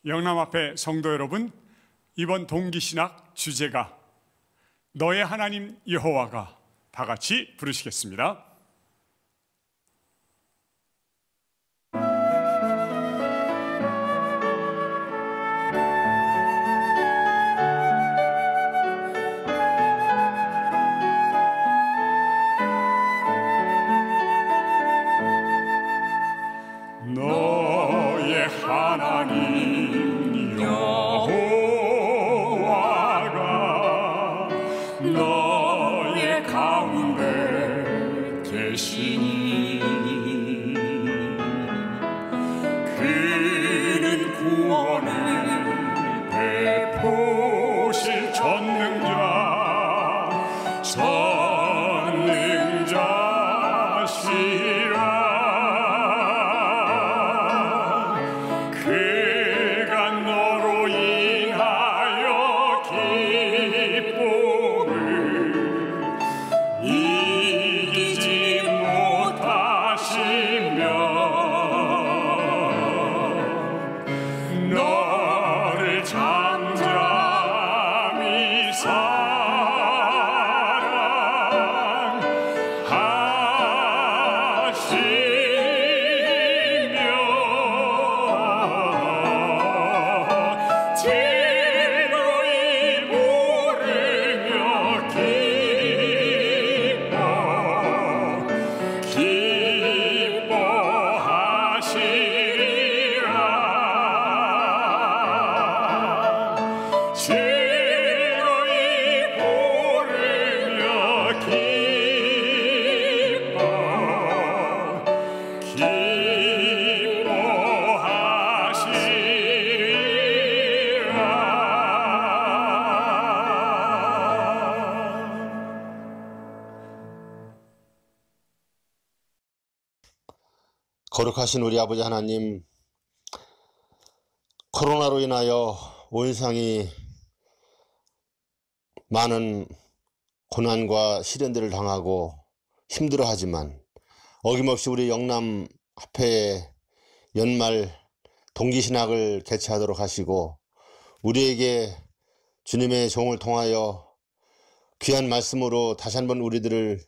영남 앞에 성도 여러분, 이번 동기신학 주제가 너의 하나님 여호와가, 다 같이 부르시겠습니다. 너의 하나님 여호와가 너의 가운데 계시니 그는 구원을 베푸실 전능자시라. 그가 너로 인하여 기쁨을 이기지 못하시며 너를 잠잠히 거룩하신 우리 아버지 하나님, 코로나로 인하여 온 세상이 많은 고난과 시련들을 당하고 힘들어하지만 어김없이 우리 영남 합회에 연말 동기신학을 개최하도록 하시고 우리에게 주님의 종을 통하여 귀한 말씀으로 다시 한번 우리들을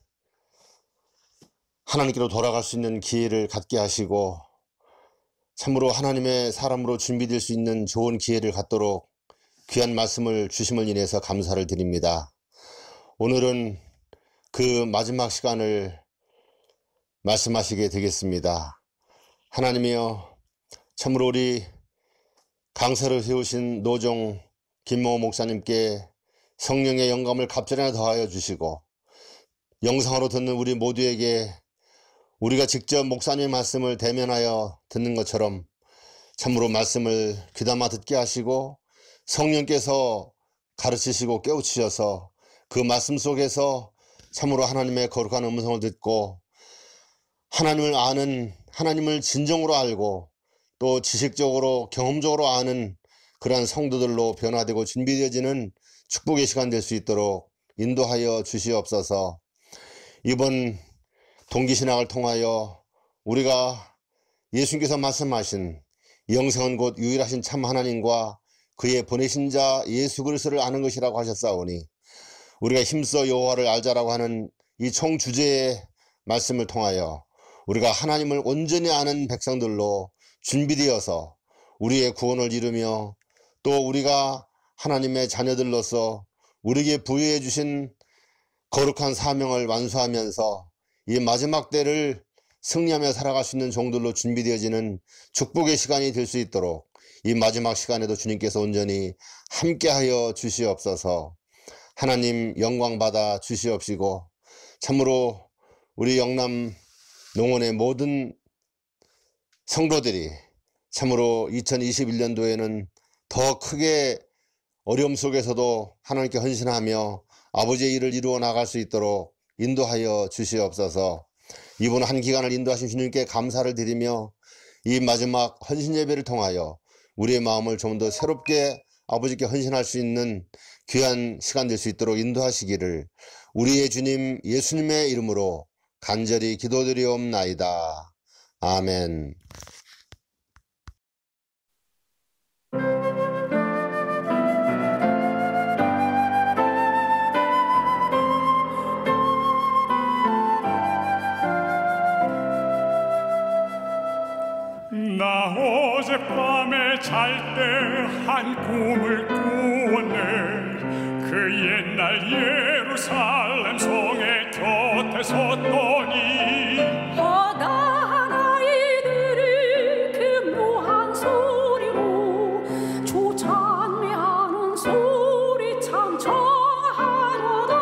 하나님께로 돌아갈 수 있는 기회를 갖게 하시고 참으로 하나님의 사람으로 준비될 수 있는 좋은 기회를 갖도록 귀한 말씀을 주심을 인해서 감사를 드립니다. 오늘은 그 마지막 시간을 말씀하시게 되겠습니다. 하나님이여, 참으로 우리 강사를 세우신 노종 김모 목사님께 성령의 영감을 갑절이나 더하여 주시고 영상으로 듣는 우리 모두에게 우리가 직접 목사님의 말씀을 대면하여 듣는 것처럼 참으로 말씀을 귀담아 듣게 하시고 성령께서 가르치시고 깨우치셔서 그 말씀 속에서 참으로 하나님의 거룩한 음성을 듣고 하나님을 아는, 하나님을 진정으로 알고 또 지식적으로 경험적으로 아는 그러한 성도들로 변화되고 준비되어지는 축복의 시간 될 수 있도록 인도하여 주시옵소서. 이번 동기신학을 통하여 우리가 예수님께서 말씀하신 영생은 곧 유일하신 참 하나님과 그의 보내신 자 예수 그리스도를 아는 것이라고 하셨사오니 우리가 힘써 여호와를 알자라고 하는 이 총 주제의 말씀을 통하여 우리가 하나님을 온전히 아는 백성들로 준비되어서 우리의 구원을 이루며 또 우리가 하나님의 자녀들로서 우리에게 부여해 주신 거룩한 사명을 완수하면서 이 마지막 때를 승리하며 살아갈 수 있는 종들로 준비되어지는 축복의 시간이 될 수 있도록 이 마지막 시간에도 주님께서 온전히 함께하여 주시옵소서. 하나님 영광 받아 주시옵시고 참으로 우리 영남 농원의 모든 성도들이 참으로 2021년도에는 더 크게 어려움 속에서도 하나님께 헌신하며 아버지의 일을 이루어 나갈 수 있도록 인도하여 주시옵소서. 이번 한 기간을 인도하신 주님께 감사를 드리며 이 마지막 헌신 예배를 통하여 우리의 마음을 좀 더 새롭게 아버지께 헌신할 수 있는 귀한 시간 될 수 있도록 인도하시기를 우리의 주님 예수님의 이름으로 간절히 기도드리옵나이다. 아멘. 나 어젯밤에 잘 때 한 꿈을 꾸었네. 그 옛날 예루살렘 성의 곁에 섰더니 허다한 아이들이 그 묘한 소리로 조찬매하는 소리 참 정하도다.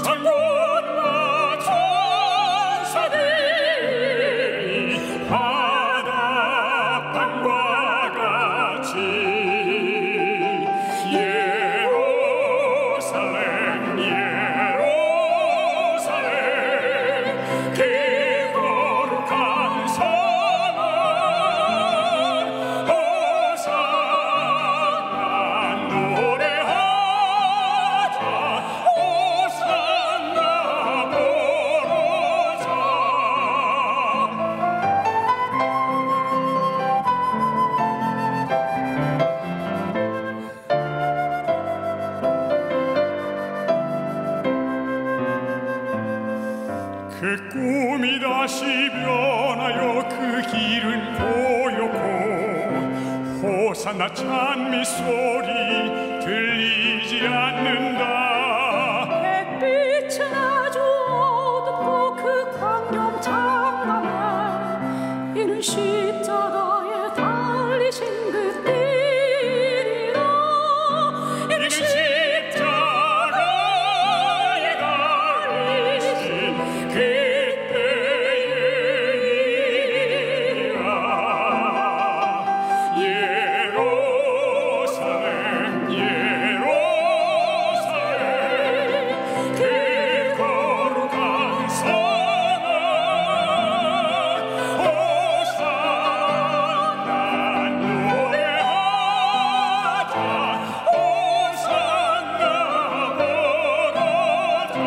천군과 천사들이 화답함과 같이 예루살렘 그 거룩한 성은 호산나 노래하자. 호산나 부르자. 그 꿈이 다시 변하여 그 길은 고요고 호산나 찬미 소리 들리지 않는다. 햇빛은 아주 어둡고 그 광경 장담해 이는 십자가에 달리신 그 띠리라. 이는 십자가에 달리신 그때이라. 예루살렘 그 거룩한 성은 호산나 노래하자. 호산나 부르자.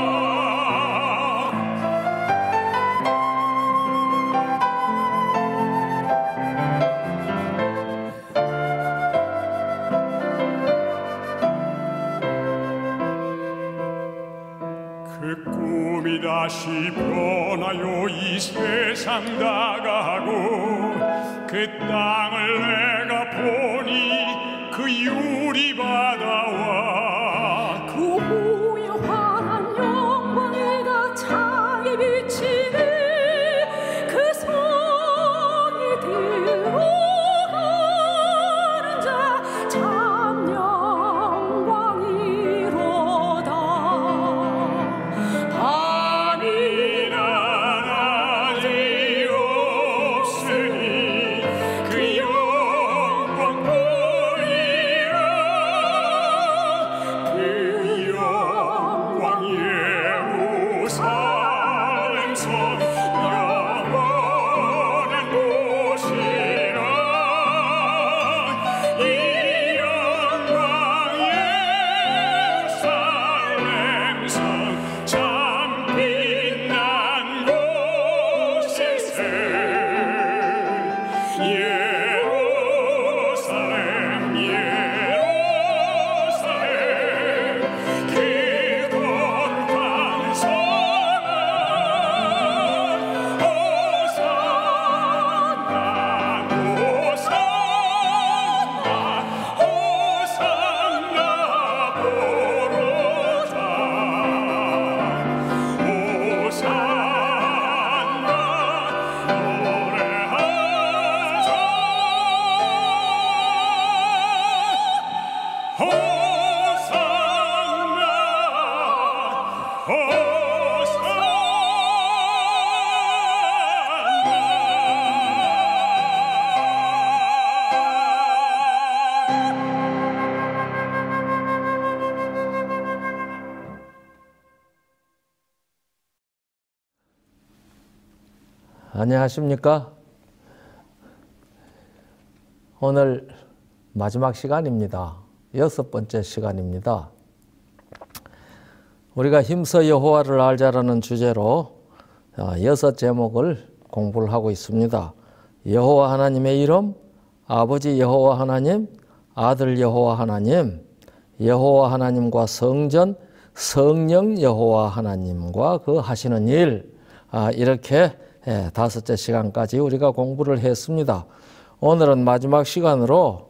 그 꿈이 다시 변하여 이 세상 다가고 그 땅을 내가 보니 그 유리바다와 그 후에 환한 영광에다 창이 비치네. 그 성이 들어가는 자 참 영광이로다. 밤이나 낮이 없으니 그 영광 보이라. 그 영광 예루살렘 성 영원한 곳이라. 이 영광 예루살렘 성 참 빛난 곳일세. 예루살렘 그 거룩한 성은 호산나 호산나 부르자. 호산나 노래하자. 호산나 안녕하십니까? 오늘 마지막 시간입니다. 6번째 시간입니다. 우리가 힘써 여호와를 알자라는 주제로 6제목을 공부를 하고 있습니다. 여호와 하나님의 이름, 아버지 여호와 하나님, 아들 여호와 하나님, 여호와 하나님과 성전, 성령 여호와 하나님과 그 하시는 일, 이렇게 5째 시간까지 우리가 공부를 했습니다. 오늘은 마지막 시간으로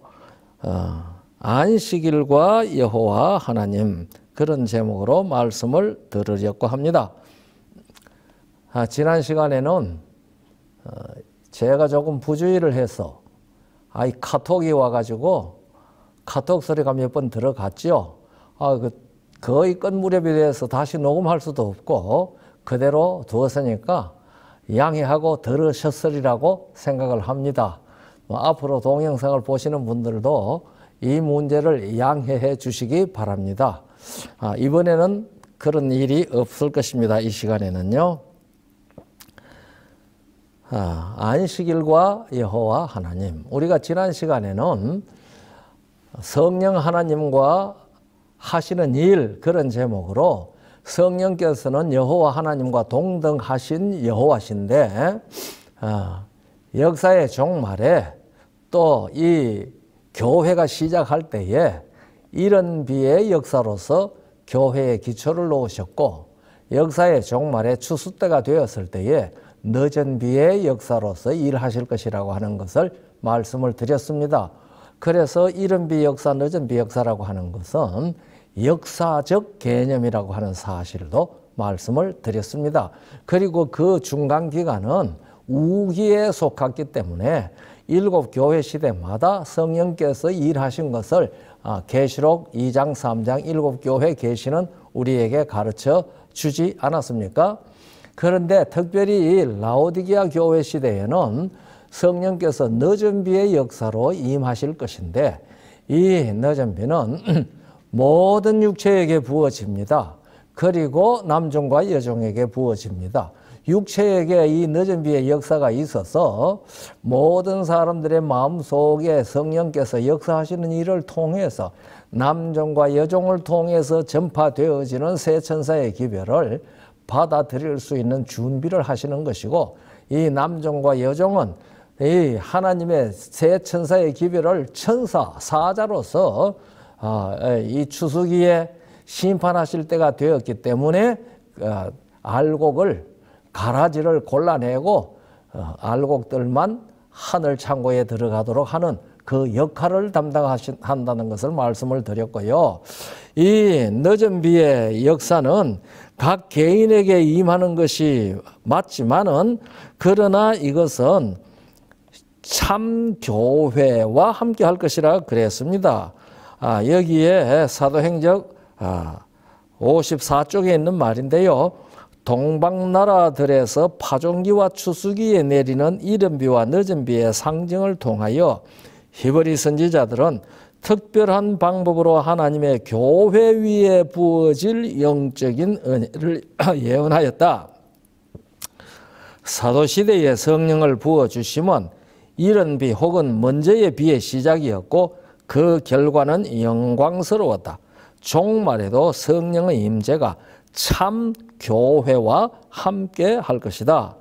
안식일과 여호와 하나님, 그런 제목으로 말씀을 들으려고 합니다. 지난 시간에는 제가 조금 부주의를 해서 카톡이 와가지고 카톡 소리가 몇 번 들어갔죠. 거의 끝 무렵이 돼서 다시 녹음할 수도 없고 그대로 두었으니까 양해하고 들으셨으리라고 생각을 합니다. 앞으로 동영상을 보시는 분들도 이 문제를 양해해 주시기 바랍니다. 이번에는 그런 일이 없을 것입니다. 이 시간에는요. 안식일과 여호와 하나님, 우리가 지난 시간에는 성령 하나님과 하시는 일, 그런 제목으로 성령께서는 여호와 하나님과 동등하신 여호와신데 역사의 종말에 또 이 교회가 시작할 때에 이런 비의 역사로서 교회의 기초를 놓으셨고, 역사의 종말에 추수 때가 되었을 때에 늦은 비의 역사로서 일하실 것이라고 하는 것을 말씀을 드렸습니다. 그래서 이른 비 역사, 늦은 비 역사라고 하는 것은 역사적 개념이라고 하는 사실도 말씀을 드렸습니다. 그리고 그 중간 기간은 우기에 속했기 때문에 7 교회 시대마다 성령께서 일하신 것을 계시록 2장, 3장 7 교회 계시는 우리에게 가르쳐 주지 않았습니까? 그런데 특별히 라오디게아 교회 시대에는 성령께서 늦은 비의 역사로 임하실 것인데, 이 늦은 비는 모든 육체에게 부어집니다. 그리고 남종과 여종에게 부어집니다. 육체에게 이 늦은 비의 역사가 있어서 모든 사람들의 마음속에 성령께서 역사하시는 일을 통해서 남종과 여종을 통해서 전파되어지는 새 천사의 기별을 받아들일 수 있는 준비를 하시는 것이고, 이 남종과 여종은 이 하나님의 새 천사의 기별을 천사, 사자로서 이 추수기에 심판하실 때가 되었기 때문에 알곡을, 가라지를 골라내고 알곡들만 하늘 창고에 들어가도록 하는 그 역할을 담당한다는 것을 말씀을 드렸고요. 이 늦은 비의 역사는 각 개인에게 임하는 것이 맞지만은, 그러나 이것은 참 교회와 함께 할 것이라 그랬습니다. 여기에 사도행적 54쪽에 있는 말인데요. 동방나라들에서 파종기와 추수기에 내리는 이른비와 늦은비의 상징을 통하여 히브리 선지자들은 특별한 방법으로 하나님의 교회 위에 부어질 영적인 은혜를 예언하였다. 사도시대에 성령을 부어주심은 이른비 혹은 먼저의 비의 시작이었고, 그 결과는 영광스러웠다. 종말에도 성령의 임재가 참 교회와 함께 할 것이다.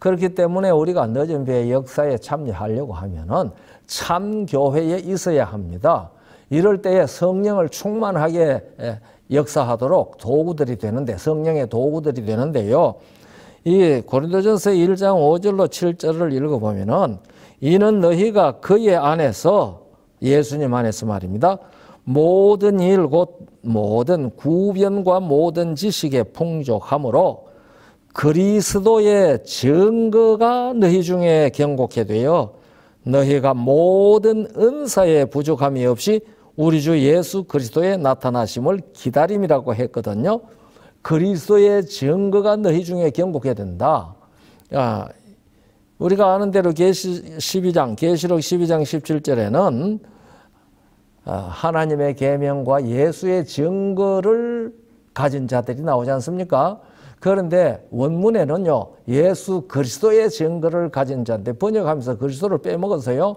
그렇기 때문에 우리가 늦은 비의 역사에 참여하려고 하면은 참 교회에 있어야 합니다. 이럴 때에 성령을 충만하게 역사하도록 도구들이 되는데, 성령의 도구들이 되는데요. 이 고린도전서 1장 5절로 7절을 읽어보면은, 이는 너희가 그의 안에서, 예수님 안에서 말입니다, 모든 일 곧 모든 구변과 모든 지식에 풍족함으로 그리스도의 증거가 너희 중에 경곡해 되어 너희가 모든 은사에 부족함이 없이 우리 주 예수 그리스도의 나타나심을 기다림이라고 했거든요. 그리스도의 증거가 너희 중에 경곡해 된다. 우리가 아는 대로 계시록 12장 17절에는 하나님의 계명과 예수의 증거를 가진 자들이 나오지 않습니까? 그런데 원문에는요, 예수 그리스도의 증거를 가진 자인데 번역하면서 그리스도를 빼먹어서요.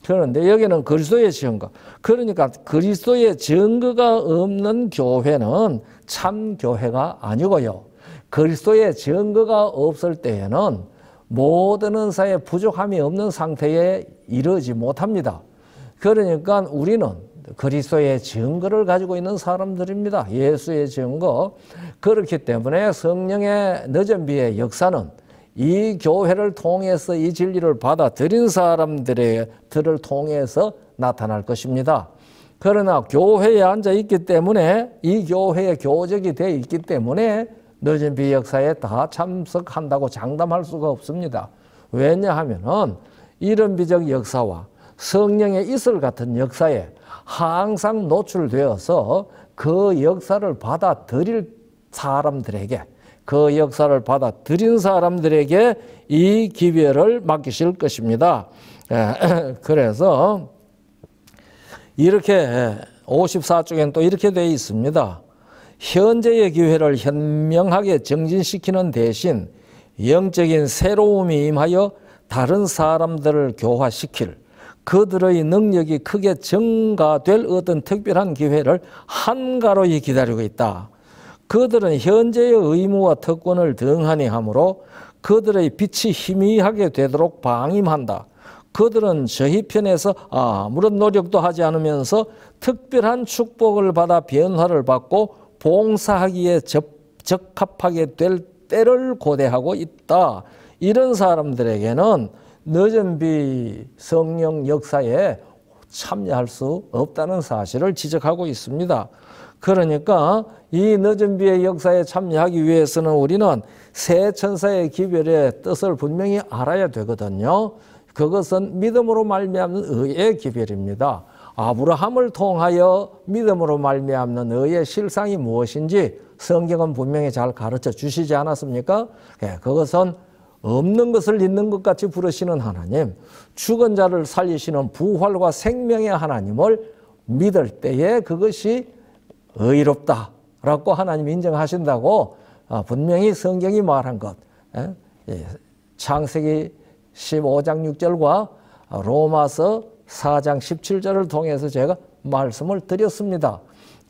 그런데 여기는 그리스도의 증거. 그러니까 그리스도의 증거가 없는 교회는 참 교회가 아니고요. 그리스도의 증거가 없을 때에는 모든 은사에 부족함이 없는 상태에 이르지 못합니다. 그러니까 우리는 그리스도의 증거를 가지고 있는 사람들입니다. 예수의 증거. 그렇기 때문에 성령의 늦은 비의 역사는 이 교회를 통해서 이 진리를 받아들인 사람들을 통해서 나타날 것입니다. 그러나 교회에 앉아 있기 때문에, 이 교회에 교적이 되어 있기 때문에 늦은 비 역사에 다 참석한다고 장담할 수가 없습니다. 왜냐하면은 이런 비적 역사와 성령의 이슬 같은 역사에 항상 노출되어서 그 역사를 받아들일 사람들에게, 그 역사를 받아들인 사람들에게 이 기별을 맡기실 것입니다. 그래서 이렇게 54쪽에는 또 이렇게 되어 있습니다. 현재의 기회를 현명하게 정진시키는 대신 영적인 새로움이 임하여 다른 사람들을 교화시킬, 그들의 능력이 크게 증가될 어떤 특별한 기회를 한가로이 기다리고 있다. 그들은 현재의 의무와 특권을 등한히 하므로 그들의 빛이 희미하게 되도록 방임한다. 그들은 저희 편에서 아무런 노력도 하지 않으면서 특별한 축복을 받아 변화를 받고 봉사하기에 적합하게 될 때를 고대하고 있다. 이런 사람들에게는 늦은 비 성령 역사에 참여할 수 없다는 사실을 지적하고 있습니다. 그러니까 이 늦은 비의 역사에 참여하기 위해서는 우리는 새 천사의 기별의 뜻을 분명히 알아야 되거든요. 그것은 믿음으로 말미암는 의의 기별입니다. 아브라함을 통하여 믿음으로 말미암는 의의 실상이 무엇인지 성경은 분명히 잘 가르쳐 주시지 않았습니까? 그것은 없는 것을 있는 것 같이 부르시는 하나님, 죽은 자를 살리시는 부활과 생명의 하나님을 믿을 때에 그것이 의롭다라고 하나님이 인정하신다고 분명히 성경이 말한 것, 창세기 15장 6절과 로마서 4장 17절을 통해서 제가 말씀을 드렸습니다.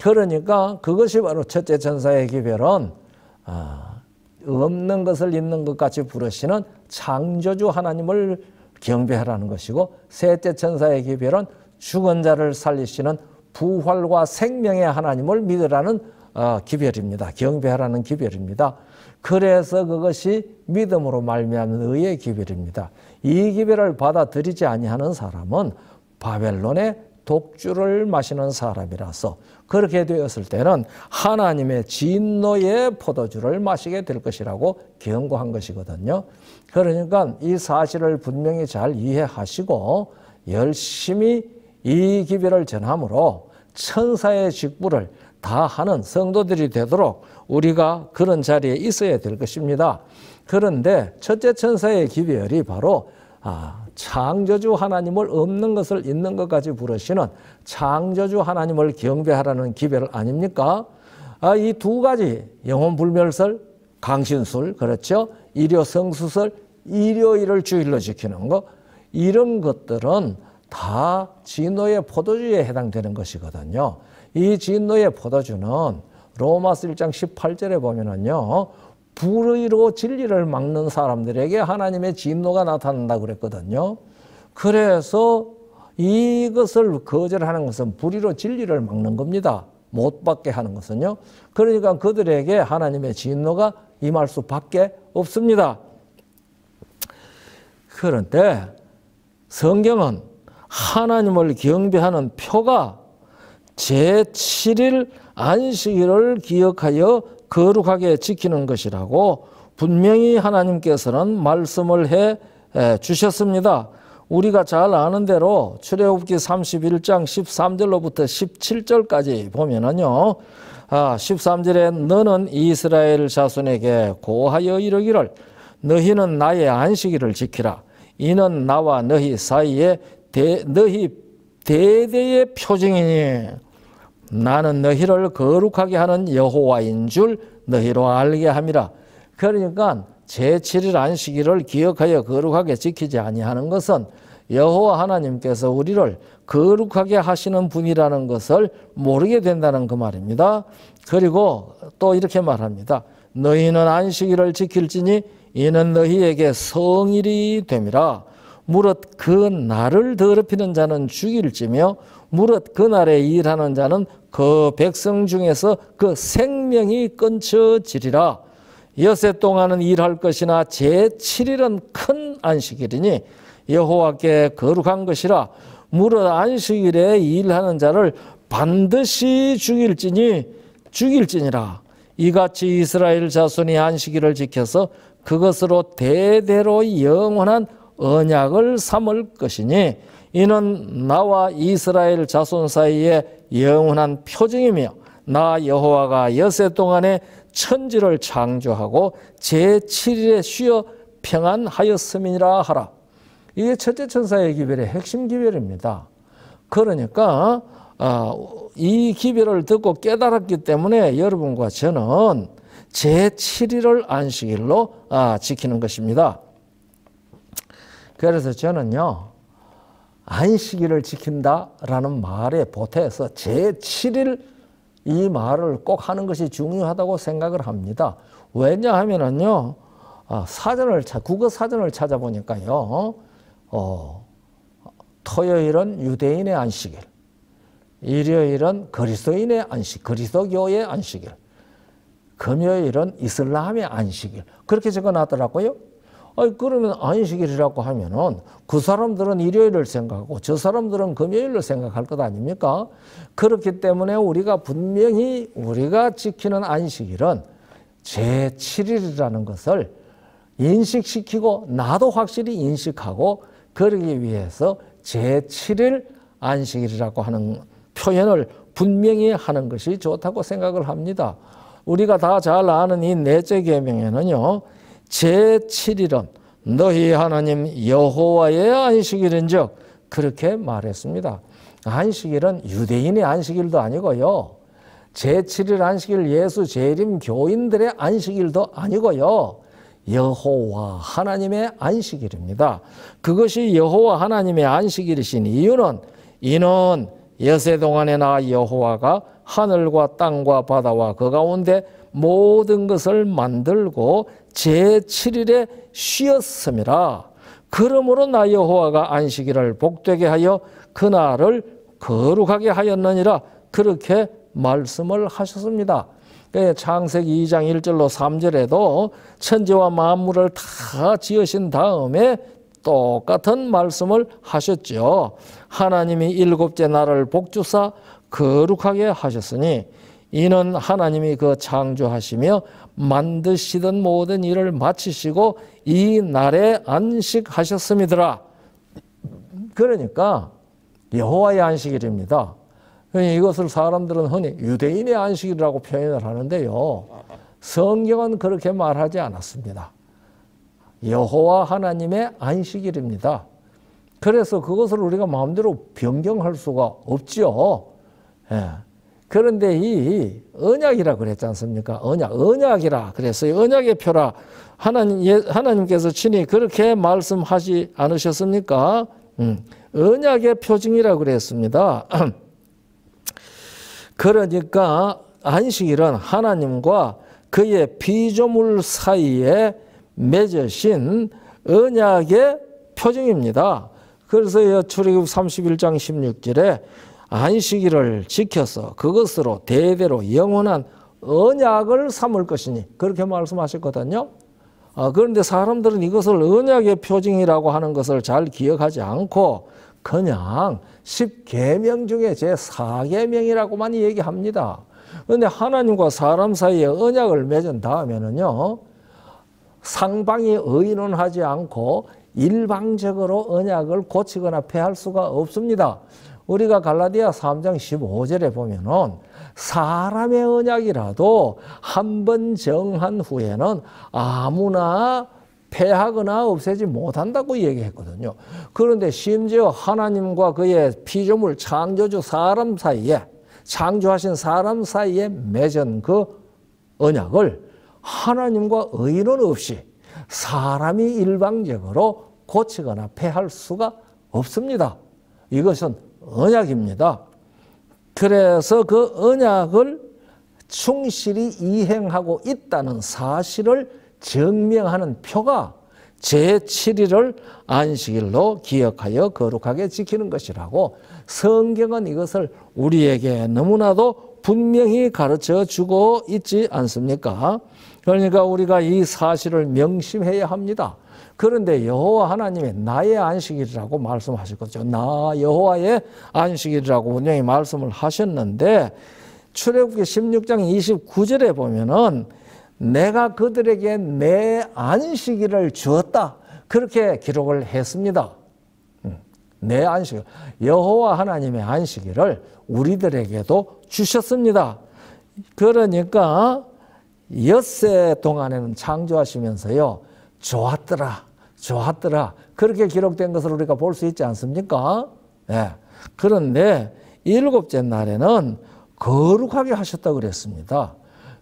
그러니까 그것이 바로 첫째 천사의 기별은 없는 것을 있는 것 같이 부르시는 창조주 하나님을 경배하라는 것이고, 셋째 천사의 기별은 죽은 자를 살리시는 부활과 생명의 하나님을 믿으라는 기별입니다. 경배하라는 기별입니다. 그래서 그것이 믿음으로 말미암는 의의 기별입니다. 이 기별을 받아들이지 아니하는 사람은 바벨론의 독주를 마시는 사람이라서 그렇게 되었을 때는 하나님의 진노의 포도주를 마시게 될 것이라고 경고한 것이거든요. 그러니까 이 사실을 분명히 잘 이해하시고 열심히 이 기별을 전함으로 천사의 직분을 다 하는 성도들이 되도록 우리가 그런 자리에 있어야 될 것입니다. 그런데 첫째 천사의 기별이 바로 창조주 하나님을 없는 것을 있는 것까지 부르시는 창조주 하나님을 경배하라는 기별 아닙니까? 이 두 가지, 영혼불멸설, 강신술, 그렇죠? 일요성수설, 일요일을 주일로 지키는 것, 이런 것들은 다 진노의 포도주에 해당되는 것이거든요. 이 진노의 포도주는 로마서 1장 18절에 보면은요, 불의로 진리를 막는 사람들에게 하나님의 진노가 나타난다고 그랬거든요. 그래서 이것을 거절하는 것은 불의로 진리를 막는 겁니다. 못 받게 하는 것은요. 그러니까 그들에게 하나님의 진노가 임할 수밖에 없습니다. 그런데 성경은 하나님을 경배하는 표가 제7일 안식일을 기억하여 거룩하게 지키는 것이라고 분명히 하나님께서는 말씀을 해 주셨습니다. 우리가 잘 아는 대로 출애굽기 31장 13절로부터 17절까지 보면은요, 13절에 너는 이스라엘 자손에게 고하여 이르기를 너희는 나의 안식일을 지키라. 이는 나와 너희 사이에 너희 대대의 표징이니 나는 너희를 거룩하게 하는 여호와인 줄 너희로 알게 함이라. 그러니까 제7일 안식일을 기억하여 거룩하게 지키지 아니하는 것은 여호와 하나님께서 우리를 거룩하게 하시는 분이라는 것을 모르게 된다는 그 말입니다. 그리고 또 이렇게 말합니다. 너희는 안식일을 지킬지니 이는 너희에게 성일이 됨이라. 무릇 그 날을 더럽히는 자는 죽일지며 무릇 그 날에 일하는 자는 그 백성 중에서 그 생명이 끊쳐지리라. 여세 동안은 일할 것이나 제7일은 큰 안식일이니 여호와께 거룩한 것이라. 무릇 안식일에 일하는 자를 반드시 죽일지니라. 이같이 이스라엘 자손이 안식일을 지켜서 그것으로 대대로 영원한 언약을 삼을 것이니 이는 나와 이스라엘 자손 사이에 영원한 표징이며 나 여호와가 여세 동안에 천지를 창조하고 제7일에 쉬어 평안하였음이니라 하라. 이게 첫째 천사의 기별의 핵심 기별입니다. 그러니까 이 기별을 듣고 깨달았기 때문에 여러분과 저는 제7일을 안식일로 지키는 것입니다. 그래서 저는요, 안식일을 지킨다라는 말에 보태서 제7일 이 말을 꼭 하는 것이 중요하다고 생각을 합니다. 왜냐하면은요, 국어 사전을 찾아보니까요, 토요일은 유대인의 안식일, 일요일은 그리스도인의 안식, 그리스도교의 안식일, 금요일은 이슬람의 안식일, 그렇게 적어놨더라고요. 그러면 안식일이라고 하면은 그 사람들은 일요일을 생각하고 저 사람들은 금요일을 생각할 것 아닙니까? 그렇기 때문에 우리가 분명히 우리가 지키는 안식일은 제7일이라는 것을 인식시키고 나도 확실히 인식하고 그러기 위해서 제7일 안식일이라고 하는 표현을 분명히 하는 것이 좋다고 생각을 합니다. 우리가 다 잘 아는 이 넷째 계명에는요, 제7일은 너희 하나님 여호와의 안식일인즉 그렇게 말했습니다. 안식일은 유대인의 안식일도 아니고요, 제7일 안식일 예수 재림 교인들의 안식일도 아니고요, 여호와 하나님의 안식일입니다. 그것이 여호와 하나님의 안식일이신 이유는 이는 여세 동안에 나 여호와가 하늘과 땅과 바다와 그 가운데 모든 것을 만들고 제7일에 쉬었음이라. 그러므로 나 여호와가 안식일을 복되게 하여 그날을 거룩하게 하였느니라. 그렇게 말씀을 하셨습니다. 창세기 2장 1절로 3절에도 천지와 만물을 다 지으신 다음에 똑같은 말씀을 하셨죠. 하나님이 일곱째 날을 복주사 거룩하게 하셨으니 이는 하나님이 그 창조하시며 만드시던 모든 일을 마치시고 이 날에 안식하셨음이더라. 그러니까 여호와의 안식일입니다. 이것을 사람들은 흔히 유대인의 안식일이라고 표현을 하는데요, 성경은 그렇게 말하지 않았습니다. 여호와 하나님의 안식일입니다. 그래서 그것을 우리가 마음대로 변경할 수가 없죠. 그런데 이 언약이라 그랬지 않습니까? 언약이라 그랬어요. 언약의 표라. 하나님께서 친히 그렇게 말씀하지 않으셨습니까? 언약의 표징이라 그랬습니다. 그러니까 안식일은 하나님과 그의 피조물 사이에 맺으신 언약의 표징입니다. 그래서 출애굽 31장 16절에 안식일을 지켜서 그것으로 대대로 영원한 언약을 삼을 것이니 그렇게 말씀하셨거든요. 그런데 사람들은 이것을 언약의 표징이라고 하는 것을 잘 기억하지 않고 그냥 10계명 중에 제4계명이라고만 얘기합니다. 그런데 하나님과 사람 사이에 언약을 맺은 다음에는요, 상방이 의논하지 않고 일방적으로 언약을 고치거나 폐할 수가 없습니다. 우리가 갈라디아 3장 15절에 보면은 사람의 언약이라도 한 번 정한 후에는 아무나 폐하거나 없애지 못한다고 얘기했거든요. 그런데 심지어 하나님과 그의 피조물 창조주 사람 사이에, 창조하신 사람 사이에 맺은 그 언약을 하나님과 의논 없이 사람이 일방적으로 고치거나 폐할 수가 없습니다. 이것은 언약입니다. 그래서 그 언약을 충실히 이행하고 있다는 사실을 증명하는 표가 제7일을 안식일로 기억하여 거룩하게 지키는 것이라고 성경은 이것을 우리에게 너무나도 분명히 가르쳐 주고 있지 않습니까? 그러니까 우리가 이 사실을 명심해야 합니다. 그런데 여호와 하나님의 나의 안식일이라고 말씀하셨거든요. 나 여호와의 안식일이라고 분명히 말씀을 하셨는데 출애굽기 16장 29절에 보면은 내가 그들에게 내 안식일을 주었다. 그렇게 기록을 했습니다. 내 안식일. 여호와 하나님의 안식일을 우리들에게도 주셨습니다. 그러니까 엿새 동안에는 창조하시면서요. 좋았더라. 그렇게 기록된 것을 우리가 볼 수 있지 않습니까? 네. 그런데 일곱째 날에는 거룩하게 하셨다고 그랬습니다.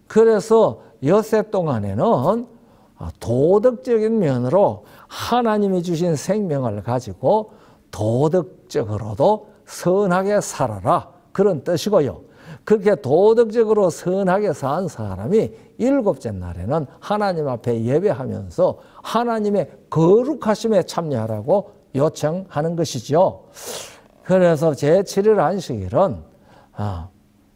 그래서 엿새 동안에는 도덕적인 면으로 하나님이 주신 생명을 가지고 도덕적으로도 선하게 살아라. 그런 뜻이고요. 그렇게 도덕적으로 선하게 산 사람이 일곱째 날에는 하나님 앞에 예배하면서 하나님의 거룩하심에 참여하라고 요청하는 것이죠. 그래서 제7일 안식일은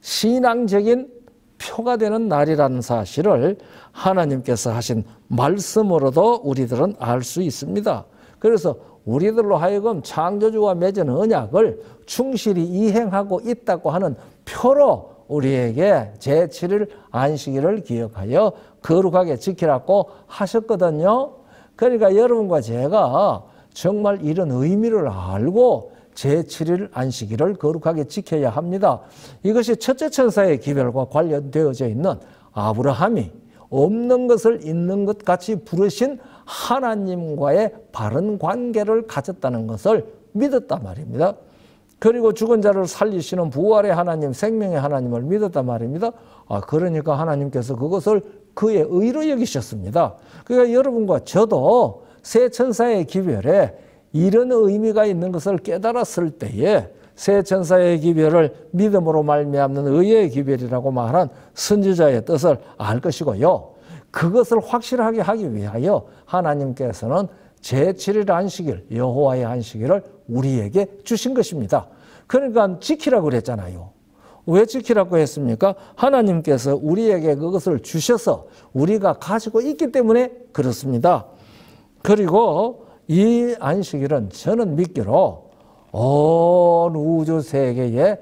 신앙적인 표가 되는 날이라는 사실을 하나님께서 하신 말씀으로도 우리들은 알 수 있습니다. 그래서 우리들로 하여금 창조주와 맺은 언약을 충실히 이행하고 있다고 하는 표로 우리에게 제7일 안식일을 기억하여 거룩하게 지키라고 하셨거든요. 그러니까 여러분과 제가 정말 이런 의미를 알고 제7일 안식일을 거룩하게 지켜야 합니다. 이것이 첫째 천사의 기별과 관련되어져 있는 아브라함이 없는 것을 있는 것 같이 부르신 하나님과의 바른 관계를 가졌다는 것을 믿었단 말입니다. 그리고 죽은 자를 살리시는 부활의 하나님, 생명의 하나님을 믿었단 말입니다. 그러니까 하나님께서 그것을 그의 의로 여기셨습니다. 그러니까 여러분과 저도 새 천사의 기별에 이런 의미가 있는 것을 깨달았을 때에 새 천사의 기별을 믿음으로 말미암는 의의 기별이라고 말한 선지자의 뜻을 알 것이고요. 그것을 확실하게 하기 위하여 하나님께서는 제7일 안식일, 여호와의 안식일을 우리에게 주신 것입니다. 그러니까 지키라고 그랬잖아요. 왜 지키라고 했습니까? 하나님께서 우리에게 그것을 주셔서 우리가 가지고 있기 때문에 그렇습니다. 그리고 이 안식일은 저는 믿기로 온 우주 세계의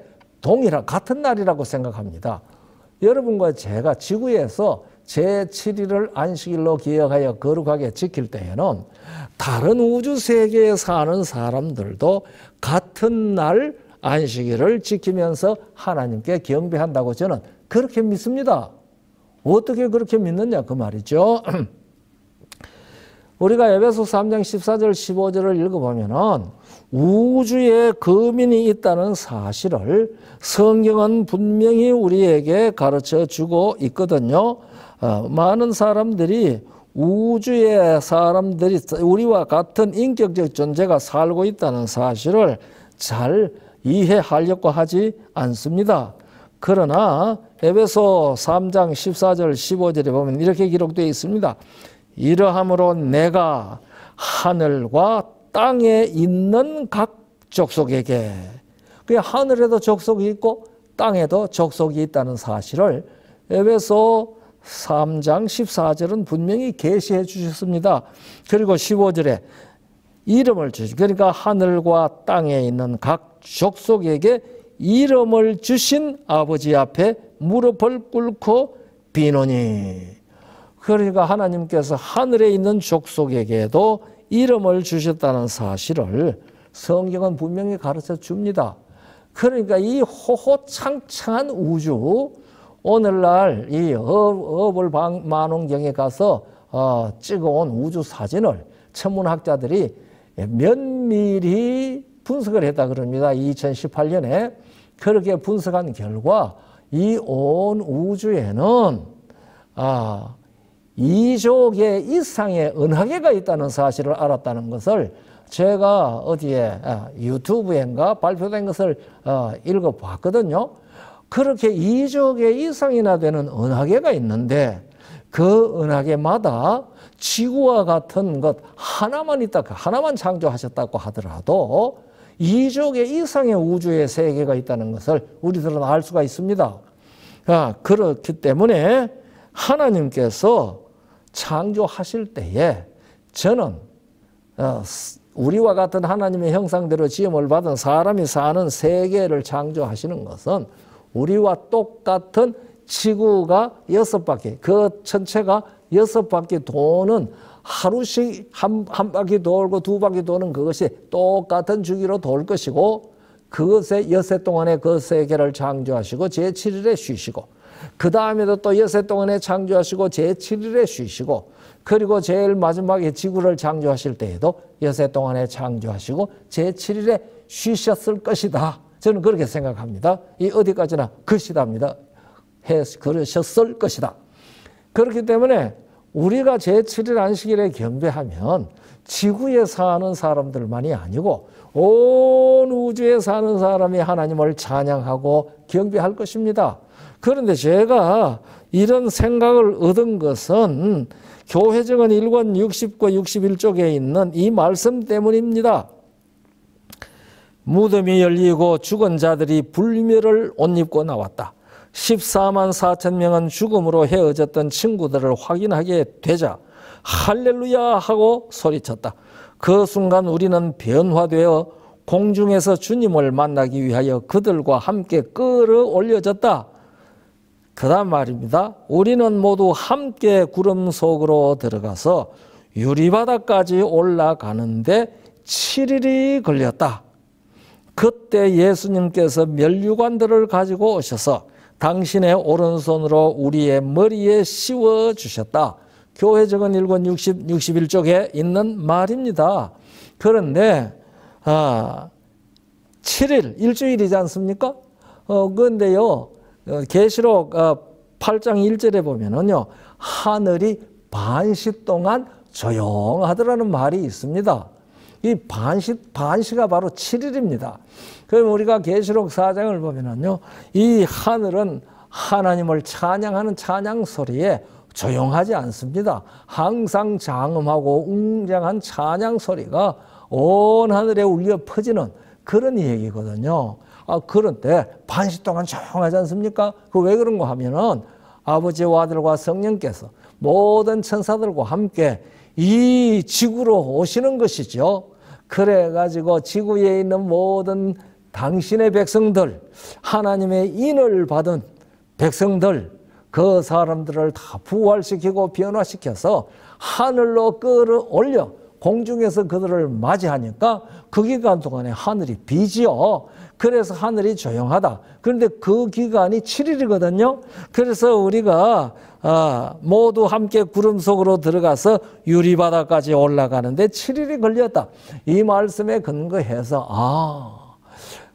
같은 날이라고 생각합니다. 여러분과 제가 지구에서 제7일을 안식일로 기억하여 거룩하게 지킬 때에는 다른 우주 세계에 사는 사람들도 같은 날 안식일을 지키면서 하나님께 경배한다고 저는 그렇게 믿습니다. 어떻게 그렇게 믿느냐 그 말이죠. 우리가 에베소서 3장 14절 15절을 읽어보면은 우주에 거민이 있다는 사실을 성경은 분명히 우리에게 가르쳐 주고 있거든요. 많은 사람들이 우주의 사람들이 우리와 같은 인격적 존재가 살고 있다는 사실을 잘 이해하려고 하지 않습니다. 그러나 에베소 3장 14절 15절에 보면 이렇게 기록되어 있습니다. 이러함으로 내가 하늘과 땅에 있는 각 족속에게, 하늘에도 족속이 있고 땅에도 족속이 있다는 사실을 에베소 3장 14절은 분명히 계시해 주셨습니다. 그리고 15절에 이름을 주시, 그러니까 하늘과 땅에 있는 각 족속에게 이름을 주신 아버지 앞에 무릎을 꿇고 비노니. 그러니까 하나님께서 하늘에 있는 족속에게도 이름을 주셨다는 사실을 성경은 분명히 가르쳐 줍니다. 그러니까 이 호호창창한 우주, 오늘날 이 허블 망원경에 가서 찍어온 우주 사진을 천문학자들이 면밀히 분석을 했다 그럽니다. 2018년에 그렇게 분석한 결과 이 온 우주에는 2조 개 이상의 은하계가 있다는 사실을 알았다는 것을 제가 어디에 유튜브엔가 발표된 것을 읽어봤거든요. 그렇게 2조 개 이상이나 되는 은하계가 있는데 그 은하계마다 지구와 같은 것 하나만 있다, 하나만 창조하셨다고 하더라도 2조 개 이상의 우주의 세계가 있다는 것을 우리들은 알 수가 있습니다. 그렇기 때문에 하나님께서 창조하실 때에 저는 우리와 같은 하나님의 형상대로 지음을 받은 사람이 사는 세계를 창조하시는 것은 우리와 똑같은 지구가 6바퀴, 그 전체가 6바퀴 도는 하루씩 한 바퀴 돌고 2바퀴 도는 그것이 똑같은 주기로 돌 것이고 그것에 엿새 동안에 그 세계를 창조하시고 제7일에 쉬시고 그 다음에도 또 엿새 동안에 창조하시고 제7일에 쉬시고 그리고 제일 마지막에 지구를 창조하실 때에도 엿새 동안에 창조하시고 제7일에 쉬셨을 것이다. 저는 그렇게 생각합니다. 이 어디까지나 것이다입니다. 그러셨을 것이다. 그렇기 때문에 우리가 제7일 안식일에 경배하면 지구에 사는 사람들만이 아니고 온 우주에 사는 사람이 하나님을 찬양하고 경배할 것입니다. 그런데 제가 이런 생각을 얻은 것은 교회정은 1권 60과 61쪽에 있는 이 말씀 때문입니다. 무덤이 열리고 죽은 자들이 불멸을 옷 입고 나왔다. 14만 4천 명은 죽음으로 헤어졌던 친구들을 확인하게 되자 할렐루야 하고 소리쳤다. 그 순간 우리는 변화되어 공중에서 주님을 만나기 위하여 그들과 함께 끌어올려졌다. 그 다음 말입니다. 우리는 모두 함께 구름 속으로 들어가서 유리바다까지 올라가는데 7일이 걸렸다. 그때 예수님께서 면류관들을 가지고 오셔서 당신의 오른손으로 우리의 머리에 씌워주셨다. 교회정은 1권 61쪽에 있는 말입니다. 그런데 7일, 일주일이지 않습니까? 그런데요. 계시록 8장 1절에 보면은요. 하늘이 반시 동안 조용하더라는 말이 있습니다. 이 반시가 바로 7일입니다. 그럼 우리가 계시록 4장을 보면은요. 이 하늘은 하나님을 찬양하는 찬양 소리에 조용하지 않습니다. 항상 장엄하고 웅장한 찬양 소리가 온 하늘에 울려 퍼지는 그런 얘기거든요. 그런데 반시 동안 조용하지 않습니까? 그 왜 그런가 하면은 아버지와 아들과 성령께서 모든 천사들과 함께 이 지구로 오시는 것이죠. 그래가지고 지구에 있는 모든 당신의 백성들, 하나님의 인을 받은 백성들, 그 사람들을 다 부활시키고 변화시켜서 하늘로 끌어올려 공중에서 그들을 맞이하니까 그 기간 동안에 하늘이 비지요. 그래서 하늘이 조용하다. 그런데 그 기간이 7일이거든요. 그래서 우리가 모두 함께 구름 속으로 들어가서 유리바다까지 올라가는데 7일이 걸렸다. 이 말씀에 근거해서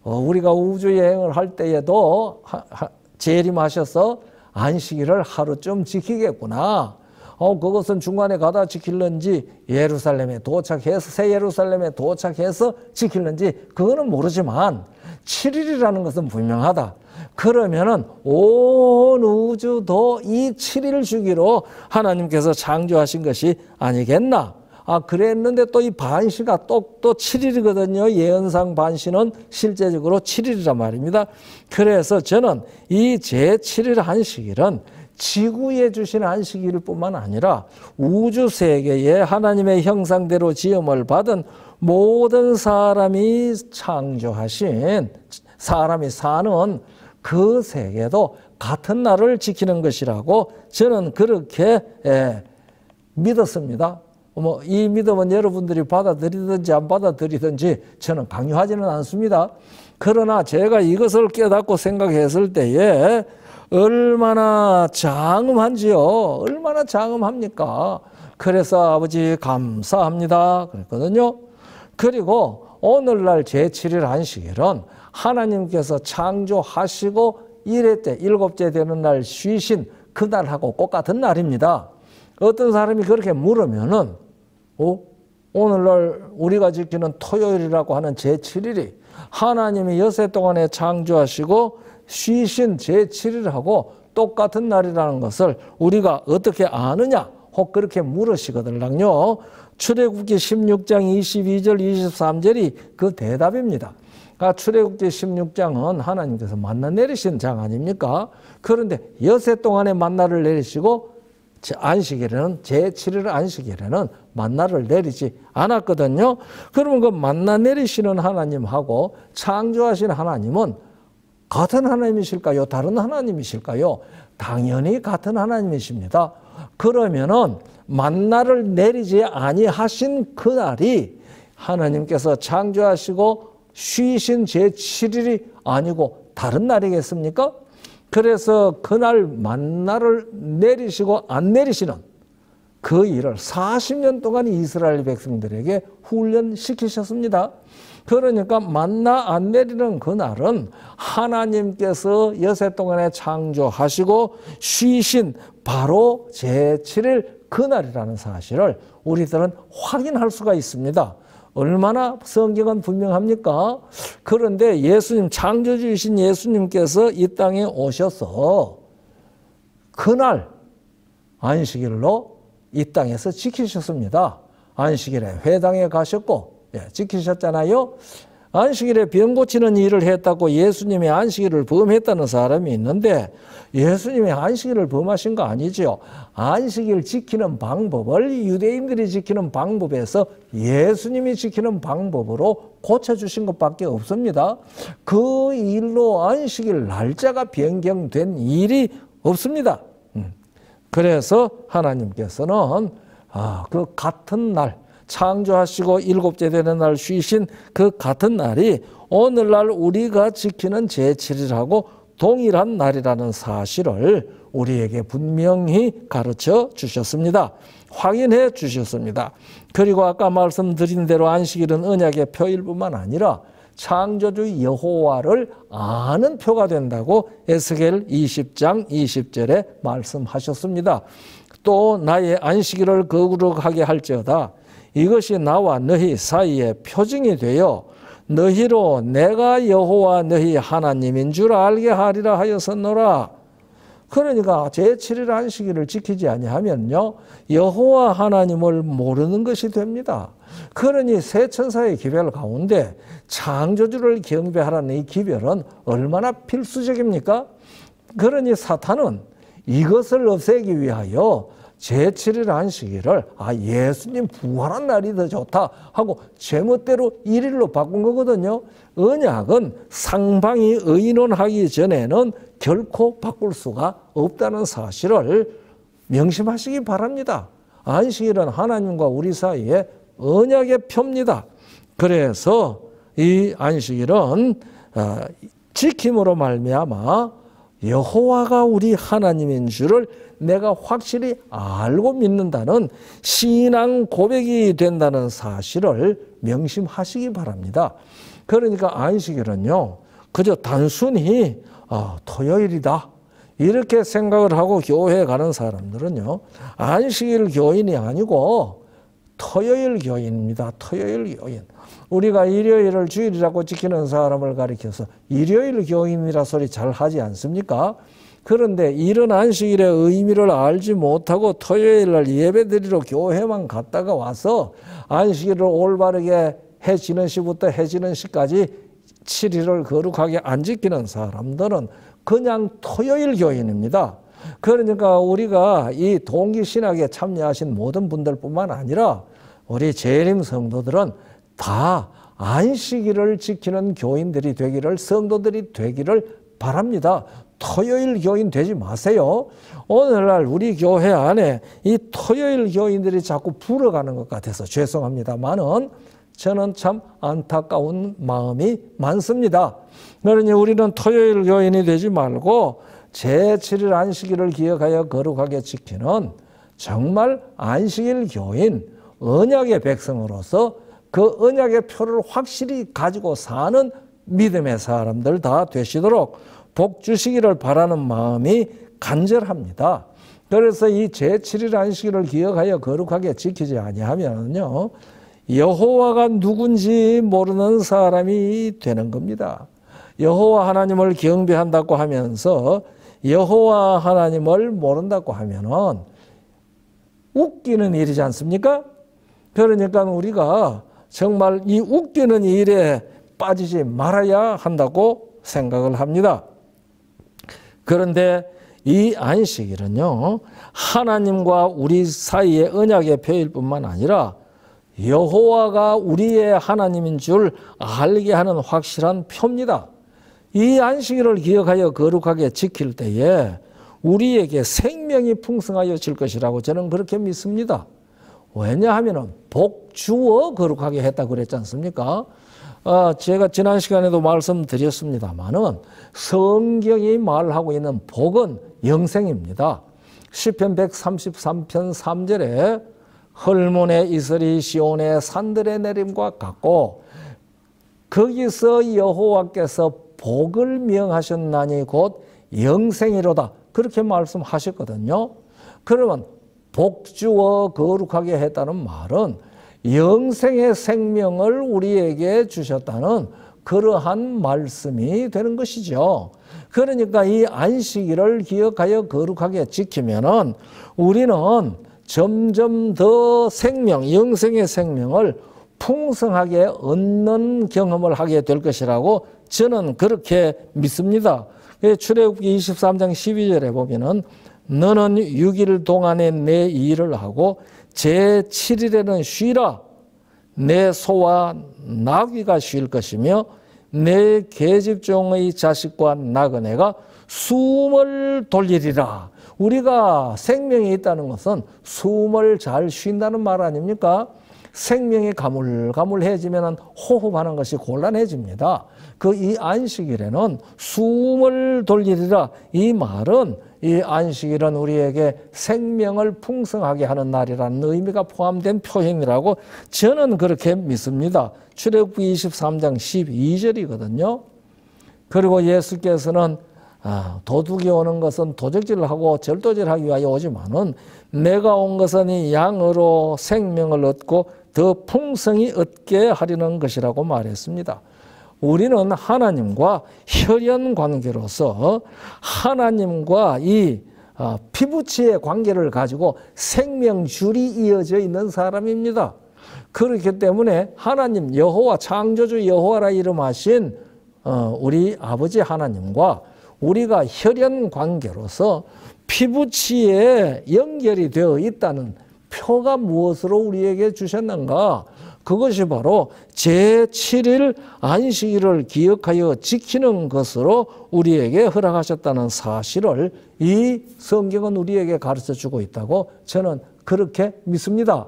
우리가 우주여행을 할 때에도 재림하셔서 안식일을 하루쯤 지키겠구나. 그것은 중간에 가다 지킬는지 예루살렘에 도착해서 새 예루살렘에 도착해서 지킬는지 그거는 모르지만 7일이라는 것은 분명하다. 그러면은 온 우주도 이 7일 주기로 하나님께서 창조하신 것이 아니겠나? 그랬는데 또 이 반시가 또 7일이거든요. 예언상 반시는 실제적으로 7일이란 말입니다. 그래서 저는 이 제7일 안식일은 지구에 주신 안식일 뿐만 아니라 우주 세계에 하나님의 형상대로 지음을 받은 모든 사람이 창조하신 사람이 사는 그 세계도 같은 날을 지키는 것이라고 저는 그렇게 믿었습니다. 이 믿음은 여러분들이 받아들이든지 안 받아들이든지 저는 강요하지는 않습니다. 그러나 제가 이것을 깨닫고 생각했을 때에 얼마나 장엄한지요. 얼마나 장엄합니까? 그래서 아버지 감사합니다 그랬거든요. 그리고 오늘날 제7일 안식일은 하나님께서 창조하시고 1회 때 7째 되는 날 쉬신 그날하고 똑같은 날입니다. 어떤 사람이 그렇게 물으면은 오늘날 우리가 지키는 토요일이라고 하는 제7일이 하나님이 엿새 동안에 창조하시고 쉬신 제7일하고 똑같은 날이라는 것을 우리가 어떻게 아느냐? 혹 그렇게 물으시거든요. 출애굽기 16장 22절 23절이 그 대답입니다. 출애굽기 16장은 하나님께서 만나 내리신 장 아닙니까? 그런데 여세 동안에 만나를 내리시고 안식일에는 제7일 안식일에는 만나를 내리지 않았거든요. 그러면 그 만나 내리시는 하나님하고 창조하신 하나님은 같은 하나님이실까요? 다른 하나님이실까요? 당연히 같은 하나님이십니다. 그러면은 만나를 내리지 아니하신 그날이 하나님께서 창조하시고 쉬신 제7일이 아니고 다른 날이겠습니까? 그래서 그날 만나를 내리시고 안 내리시는 그 일을 40년 동안 이스라엘 백성들에게 훈련시키셨습니다. 그러니까 만나 안 내리는 그날은 하나님께서 여세 동안에 창조하시고 쉬신 바로 제7일 그날이라는 사실을 우리들은 확인할 수가 있습니다. 얼마나 성경은 분명합니까? 그런데 예수님, 창조주이신 예수님께서 이 땅에 오셔서 그날 안식일로 이 땅에서 지키셨습니다. 안식일에 회당에 가셨고 지키셨잖아요. 안식일에 병 고치는 일을 했다고 예수님이 안식일을 범했다는 사람이 있는데 예수님이 안식일을 범하신 거 아니죠. 안식일 지키는 방법을 유대인들이 지키는 방법에서 예수님이 지키는 방법으로 고쳐주신 것밖에 없습니다. 그 일로 안식일 날짜가 변경된 일이 없습니다. 그래서 하나님께서는 그 같은 날 창조하시고 일곱째 되는 날 쉬신 그 같은 날이 오늘날 우리가 지키는 제7일하고 동일한 날이라는 사실을 우리에게 분명히 가르쳐 주셨습니다. 확인해 주셨습니다. 그리고 아까 말씀드린 대로 안식일은 언약의 표일 뿐만 아니라 창조주 여호와를 아는 표가 된다고 에스겔 20장 20절에 말씀하셨습니다. 또 나의 안식일을 거룩하게 할지어다. 이것이 나와 너희 사이에 표징이 되어 너희로 내가 여호와 너희 하나님인 줄 알게 하리라 하였었노라. 그러니까 제7일 안식일을 지키지 아니하면요 여호와 하나님을 모르는 것이 됩니다. 그러니 세 천사의 기별 가운데 창조주를 경배하라는 이 기별은 얼마나 필수적입니까? 그러니 사탄은 이것을 없애기 위하여 제7일 안식일을 예수님 부활한 날이 더 좋다 하고 제멋대로 1일로 바꾼 거거든요. 언약은 상방이 의논하기 전에는 결코 바꿀 수가 없다는 사실을 명심하시기 바랍니다. 안식일은 하나님과 우리 사이에 언약의 표입니다. 그래서 이 안식일은 지킴으로 말미암아 여호와가 우리 하나님인 줄을 내가 확실히 알고 믿는다는 신앙 고백이 된다는 사실을 명심하시기 바랍니다. 그러니까 안식일은요 그저 단순히 토요일이다 이렇게 생각을 하고 교회에 가는 사람들은요 안식일 교인이 아니고 토요일 교인입니다. 토요일 교인. 우리가 일요일을 주일이라고 지키는 사람을 가리켜서 일요일 교인이라 소리 잘 하지 않습니까? 그런데 이런 안식일의 의미를 알지 못하고 토요일 날 예배드리러 교회만 갔다가 와서 안식일을 올바르게 해 지는 시부터 해 지는 시까지 7일을 거룩하게 안 지키는 사람들은 그냥 토요일 교인입니다. 그러니까 우리가 이 동기신학에 참여하신 모든 분들뿐만 아니라 우리 재림 성도들은 다 안식일을 지키는 교인들이 되기를 성도들이 되기를 바랍니다. 토요일 교인 되지 마세요. 오늘날 우리 교회 안에 이 토요일 교인들이 자꾸 불어가는 것 같아서 죄송합니다만은 저는 참 안타까운 마음이 많습니다. 그러니 우리는 토요일 교인이 되지 말고 제7일 안식일을 기억하여 거룩하게 지키는 정말 안식일 교인, 언약의 백성으로서 그 언약의 표를 확실히 가지고 사는 믿음의 사람들 다 되시도록 복 주시기를 바라는 마음이 간절합니다. 그래서 이 제7일 안식일을 기억하여 거룩하게 지키지 아니하면요 여호와가 누군지 모르는 사람이 되는 겁니다. 여호와 하나님을 경배한다고 하면서 여호와 하나님을 모른다고 하면은 웃기는 일이지 않습니까? 그러니까 우리가 정말 이 웃기는 일에 빠지지 말아야 한다고 생각을 합니다. 그런데 이 안식일은요, 하나님과 우리 사이의 언약의 표일 뿐만 아니라 여호와가 우리의 하나님인 줄 알게 하는 확실한 표입니다. 이 안식일을 기억하여 거룩하게 지킬 때에 우리에게 생명이 풍성하여질 것이라고 저는 그렇게 믿습니다. 왜냐하면 복 주어 거룩하게 했다고 그랬지 않습니까? 제가 지난 시간에도 말씀드렸습니다마는 성경이 말하고 있는 복은 영생입니다. 시편 133편 3절에 헐몬의 이슬이 시온의 산들의 내림과 같고 거기서 여호와께서 복을 명하셨나니 곧 영생이로다. 그렇게 말씀하셨거든요. 그러면 복 주어 거룩하게 했다는 말은 영생의 생명을 우리에게 주셨다는 그러한 말씀이 되는 것이죠. 그러니까 이 안식일을 기억하여 거룩하게 지키면은 우리는 점점 더 생명, 영생의 생명을 풍성하게 얻는 경험을 하게 될 것이라고 저는 그렇게 믿습니다. 출애굽기 23장 12절에 보면은 너는 6일 동안에 내 일을 하고 제7일에는 쉬라. 내 소와 나귀가 쉴 것이며 내 계집종의 자식과 나그네가 숨을 돌리리라. 우리가 생명이 있다는 것은 숨을 잘 쉰다는 말 아닙니까? 생명이 가물가물해지면 호흡하는 것이 곤란해집니다. 그 이 안식일에는 숨을 돌리리라. 이 말은 이 안식일은 우리에게 생명을 풍성하게 하는 날이라는 의미가 포함된 표현이라고 저는 그렇게 믿습니다. 출애굽기 23장 12절이거든요. 그리고 예수께서는 도둑이 오는 것은 도적질을 하고 절도질을 하기 위하여 오지만은 내가 온 것은 이 양으로 생명을 얻고 더 풍성히 얻게 하려는 것이라고 말했습니다. 우리는 하나님과 혈연 관계로서 하나님과 이 피부치의 관계를 가지고 생명줄이 이어져 있는 사람입니다. 그렇기 때문에 하나님 여호와 창조주 여호와라 이름하신 우리 아버지 하나님과 우리가 혈연 관계로서 피부치에 연결이 되어 있다는 표가 무엇으로 우리에게 주셨는가? 그것이 바로 제7일 안식일을 기억하여 지키는 것으로 우리에게 허락하셨다는 사실을 이 성경은 우리에게 가르쳐주고 있다고 저는 그렇게 믿습니다.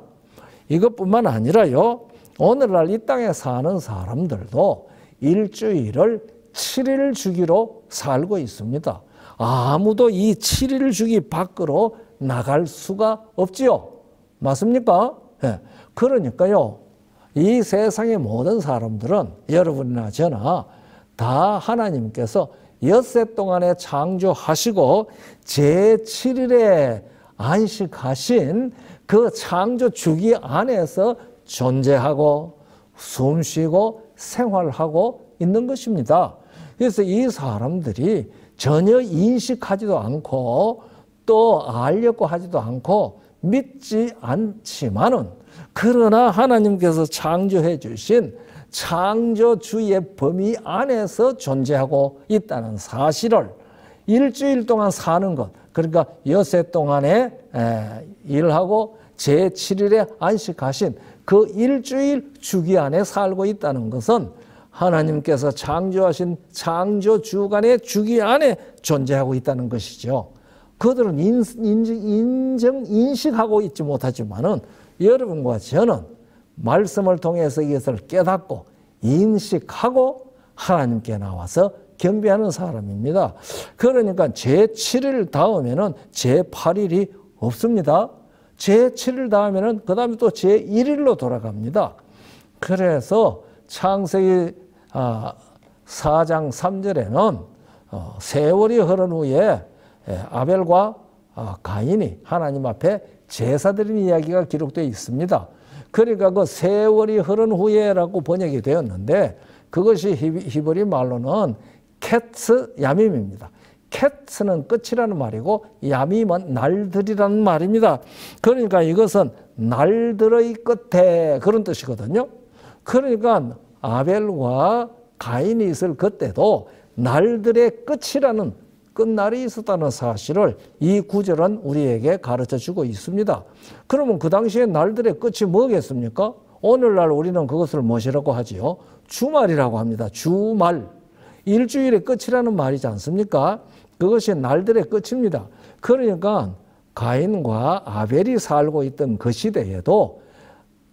이것뿐만 아니라요, 오늘날 이 땅에 사는 사람들도 일주일을 7일 주기로 살고 있습니다. 아무도 이 7일 주기 밖으로 나갈 수가 없지요. 맞습니까? 네. 그러니까요, 이 세상의 모든 사람들은 여러분이나 저나 다 하나님께서 엿새 동안에 창조하시고 제7일에 안식하신 그 창조 주기 안에서 존재하고 숨쉬고 생활하고 있는 것입니다. 그래서 이 사람들이 전혀 인식하지도 않고 또 알려고 하지도 않고 믿지 않지만은 그러나 하나님께서 창조해 주신 창조주의 범위 안에서 존재하고 있다는 사실을 일주일 동안 사는 것, 그러니까 엿새 동안에 일하고 제7일에 안식하신 그 일주일 주기 안에 살고 있다는 것은 하나님께서 창조하신 창조주간의 주기 안에 존재하고 있다는 것이죠. 그들은 인식하고 있지 못하지만은 여러분과 저는 말씀을 통해서 이것을 깨닫고 인식하고 하나님께 나와서 경배하는 사람입니다. 그러니까 제7일 다음에는 제8일이 없습니다. 제7일 다음에는 그 다음에 또 제1일로 돌아갑니다. 그래서 창세기 4장 3절에는 세월이 흐른 후에 아벨과 가인이 하나님 앞에 제사 드린 이야기가 기록되어 있습니다. 그러니까 그 세월이 흐른 후에라고 번역이 되었는데 그것이 히브리 말로는 캣스 야밈입니다. 캣은 끝이라는 말이고 야밈은 날들이라는 말입니다. 그러니까 이것은 날들의 끝에 그런 뜻이거든요. 그러니까 아벨과 가인이 있을 그때도 날들의 끝이라는 끝날이 있었다는 사실을 이 구절은 우리에게 가르쳐주고 있습니다. 그러면 그 당시에 날들의 끝이 뭐겠습니까? 오늘날 우리는 그것을 무엇이라고 하지요? 주말이라고 합니다. 주말. 일주일의 끝이라는 말이지 않습니까? 그것이 날들의 끝입니다. 그러니까 가인과 아벨이 살고 있던 그 시대에도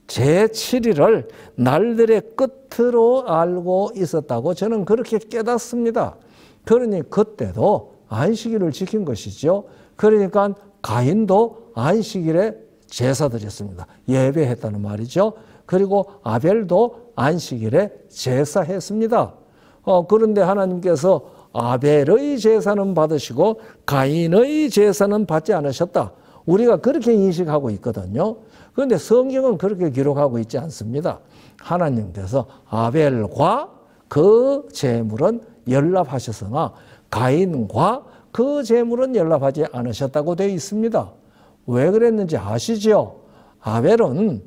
제7일을 날들의 끝으로 알고 있었다고 저는 그렇게 깨닫습니다. 그러니 그때도 안식일을 지킨 것이죠. 그러니까 가인도 안식일에 제사 드렸습니다. 예배했다는 말이죠. 그리고 아벨도 안식일에 제사했습니다. 그런데 하나님께서 아벨의 제사는 받으시고 가인의 제사는 받지 않으셨다. 우리가 그렇게 인식하고 있거든요. 그런데 성경은 그렇게 기록하고 있지 않습니다. 하나님께서 아벨과 그 제물은 연락하셨으나 가인과 그 제물은 연락하지 않으셨다고 되어 있습니다. 왜 그랬는지 아시죠? 아벨은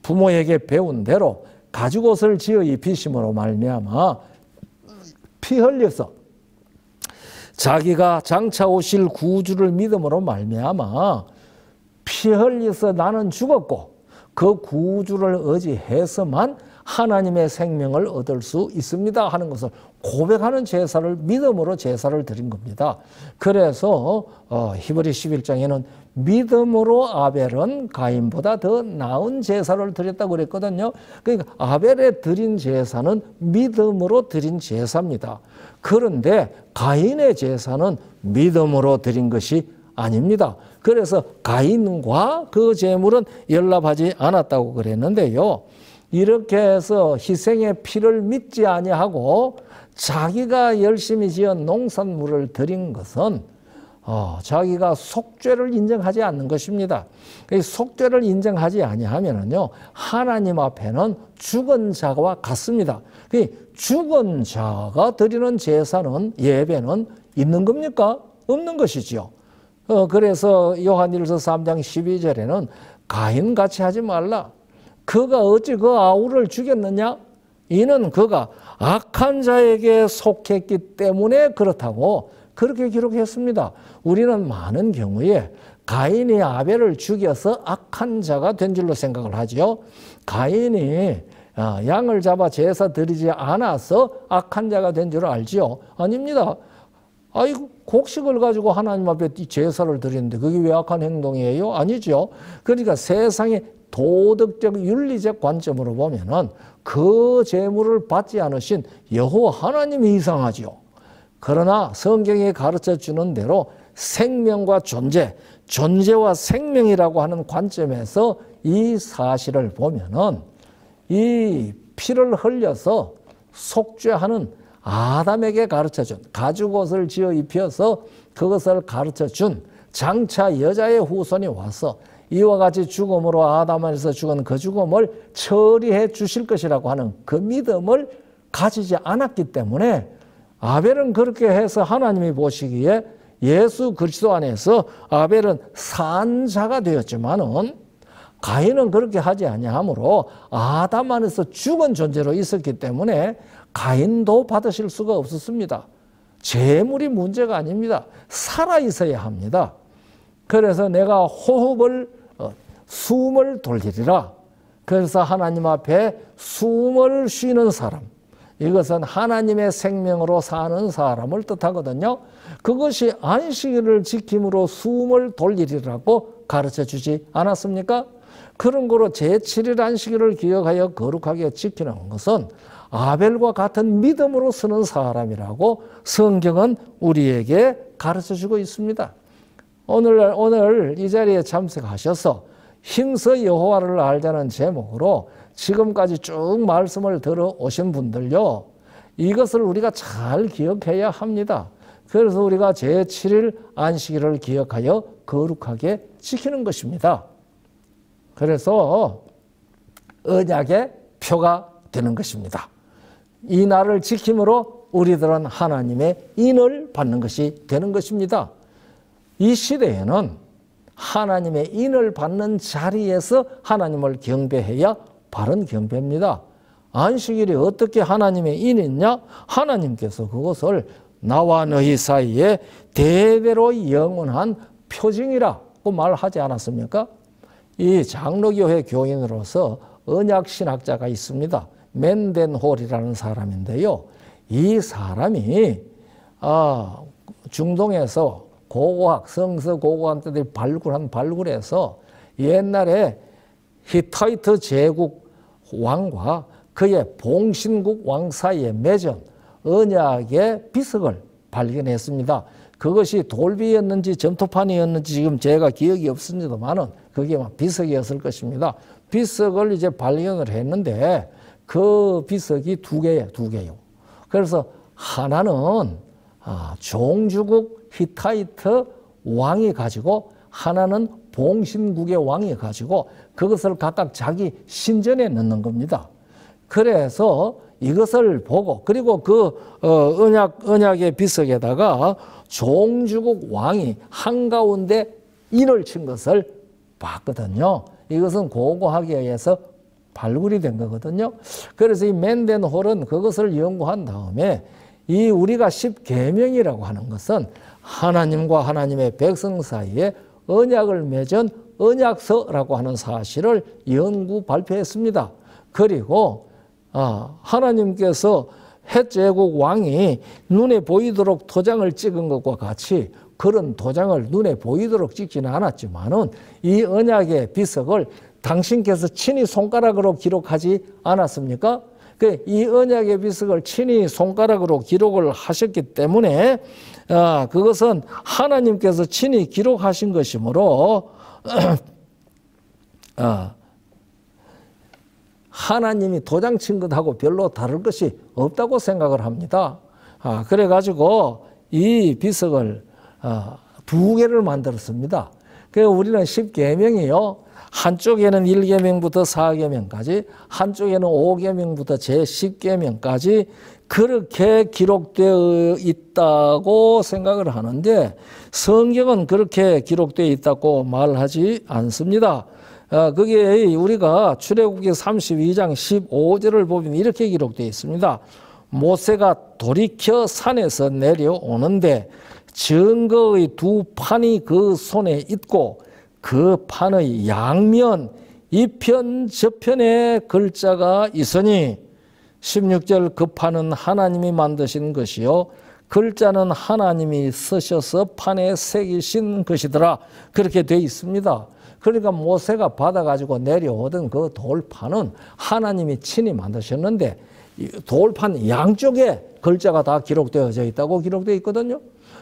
부모에게 배운 대로 가죽옷을 지어 입히심으로 말미암아 피 흘려서 자기가 장차 오실 구주를 믿음으로 말미암아 피 흘려서 나는 죽었고 그 구주를 의지해서만 하나님의 생명을 얻을 수 있습니다 하는 것을 고백하는 제사를 믿음으로 제사를 드린 겁니다. 그래서 히브리 11장에는 믿음으로 아벨은 가인보다 더 나은 제사를 드렸다고 그랬거든요. 그러니까 아벨에 드린 제사는 믿음으로 드린 제사입니다. 그런데 가인의 제사는 믿음으로 드린 것이 아닙니다. 그래서 가인과 그 제물은 연락하지 않았다고 그랬는데요. 이렇게 해서 희생의 피를 믿지 아니하고 자기가 열심히 지은 농산물을 드린 것은 자기가 속죄를 인정하지 않는 것입니다. 속죄를 인정하지 아니하면요 하나님 앞에는 죽은 자와 같습니다. 죽은 자가 드리는 제사는 예배는 있는 겁니까? 없는 것이지요. 그래서 요한일서 3장 12절에는 가인같이 하지 말라. 그가 어찌 그 아우를 죽였느냐? 이는 그가 악한 자에게 속했기 때문에 그렇다고 그렇게 기록했습니다. 우리는 많은 경우에 가인이 아벨을 죽여서 악한 자가 된 줄로 생각을 하죠. 가인이 양을 잡아 제사 드리지 않아서 악한 자가 된 줄 알지요? 아닙니다. 아이고 곡식을 가지고 하나님 앞에 제사를 드리는데 그게 왜 악한 행동이에요? 아니죠. 그러니까 세상의 도덕적 윤리적 관점으로 보면은 그 제물을 받지 않으신 여호와 하나님이 이상하죠. 그러나 성경이 가르쳐 주는 대로 생명과 존재, 존재와 생명이라고 하는 관점에서 이 사실을 보면은 이 피를 흘려서 속죄하는 아담에게 가르쳐준 가죽옷을 지어 입혀서 그것을 가르쳐준 장차 여자의 후손이 와서 이와 같이 죽음으로 아담 안에서 죽은 그 죽음을 처리해 주실 것이라고 하는 그 믿음을 가지지 않았기 때문에 아벨은 그렇게 해서 하나님이 보시기에 예수 그리스도 안에서 아벨은 산 자가 되었지만은 가인은 그렇게 하지 아니하므로 아담 안에서 죽은 존재로 있었기 때문에 가인도 받으실 수가 없었습니다. 재물이 문제가 아닙니다. 살아 있어야 합니다. 그래서 내가 숨을 돌리리라. 그래서 하나님 앞에 숨을 쉬는 사람, 이것은 하나님의 생명으로 사는 사람을 뜻하거든요. 그것이 안식일을 지킴으로 숨을 돌리리라고 가르쳐 주지 않았습니까? 그런 거로 제7일 안식일을 기억하여 거룩하게 지키는 것은 아벨과 같은 믿음으로 서는 사람이라고 성경은 우리에게 가르쳐 주고 있습니다. 오늘 이 자리에 참석하셔서 힘써 여호와를 알자는 제목으로 지금까지 쭉 말씀을 들어오신 분들요, 이것을 우리가 잘 기억해야 합니다. 그래서 우리가 제7일 안식일을 기억하여 거룩하게 지키는 것입니다. 그래서 언약의 표가 되는 것입니다. 이 날을 지킴으로 우리들은 하나님의 인을 받는 것이 되는 것입니다. 이 시대에는 하나님의 인을 받는 자리에서 하나님을 경배해야 바른 경배입니다. 안식일이 어떻게 하나님의 인이냐? 하나님께서 그것을 나와 너희 사이에 대대로 영원한 표징이라고 말하지 않았습니까? 이 장로교회 교인으로서 언약신학자가 있습니다. 맨덴홀이라는 사람인데요. 이 사람이 중동에서 고고학, 성서 고고학자들이 발굴해서 옛날에 히타이트 제국 왕과 그의 봉신국 왕 사이에 맺은 언약의 비석을 발견했습니다. 그것이 돌비였는지 점토판이었는지 지금 제가 기억이 없습니다만은 그게 비석이었을 것입니다. 비석을 이제 발견을 했는데 그 비석이 두 개요. 그래서 하나는 종주국 히타이트 왕이 가지고 하나는 봉신국의 왕이 가지고 그것을 각각 자기 신전에 넣는 겁니다. 그래서 이것을 보고 그리고 그 언약의 비석에다가 종주국 왕이 한가운데 인을 친 것을 봤거든요. 이것은 고고학에 의해서 발굴이 된 거거든요. 그래서 이 맨덴홀은 그것을 연구한 다음에 이 우리가 십계명이라고 하는 것은 하나님과 하나님의 백성 사이에 언약을 맺은 언약서라고 하는 사실을 연구 발표했습니다. 그리고 하나님께서 헷제국 왕이 눈에 보이도록 도장을 찍은 것과 같이 그런 도장을 눈에 보이도록 찍지는 않았지만은 이 언약의 비석을 당신께서 친히 손가락으로 기록하지 않았습니까? 이 언약의 비석을 친히 손가락으로 기록을 하셨기 때문에 그것은 하나님께서 친히 기록하신 것이므로 하나님이 도장 친 것하고 별로 다를 것이 없다고 생각을 합니다. 그래가지고 이 비석을 두 개를 만들었습니다. 그래서 우리는 십계명이요. 한쪽에는 1계명부터 4계명까지, 한쪽에는 5계명부터 제10계명까지 그렇게 기록되어 있다고 생각을 하는데 성경은 그렇게 기록되어 있다고 말하지 않습니다. 그게 우리가 출애굽기 32장 15절을 보면 이렇게 기록되어 있습니다. 모세가 돌이켜 산에서 내려오는데 증거의 두 판이 그 손에 있고 그 판의 양면 이편 저편에 글자가 있으니 16절 그 판은 하나님이 만드신 것이요 글자는 하나님이 쓰셔서 판에 새기신 것이더라. 그렇게 되어 있습니다. 그러니까 모세가 받아가지고 내려오던 그 돌판은 하나님이 친히 만드셨는데 돌판 양쪽에 글자가 다 기록되어져 있다고 기록되어 있거든요.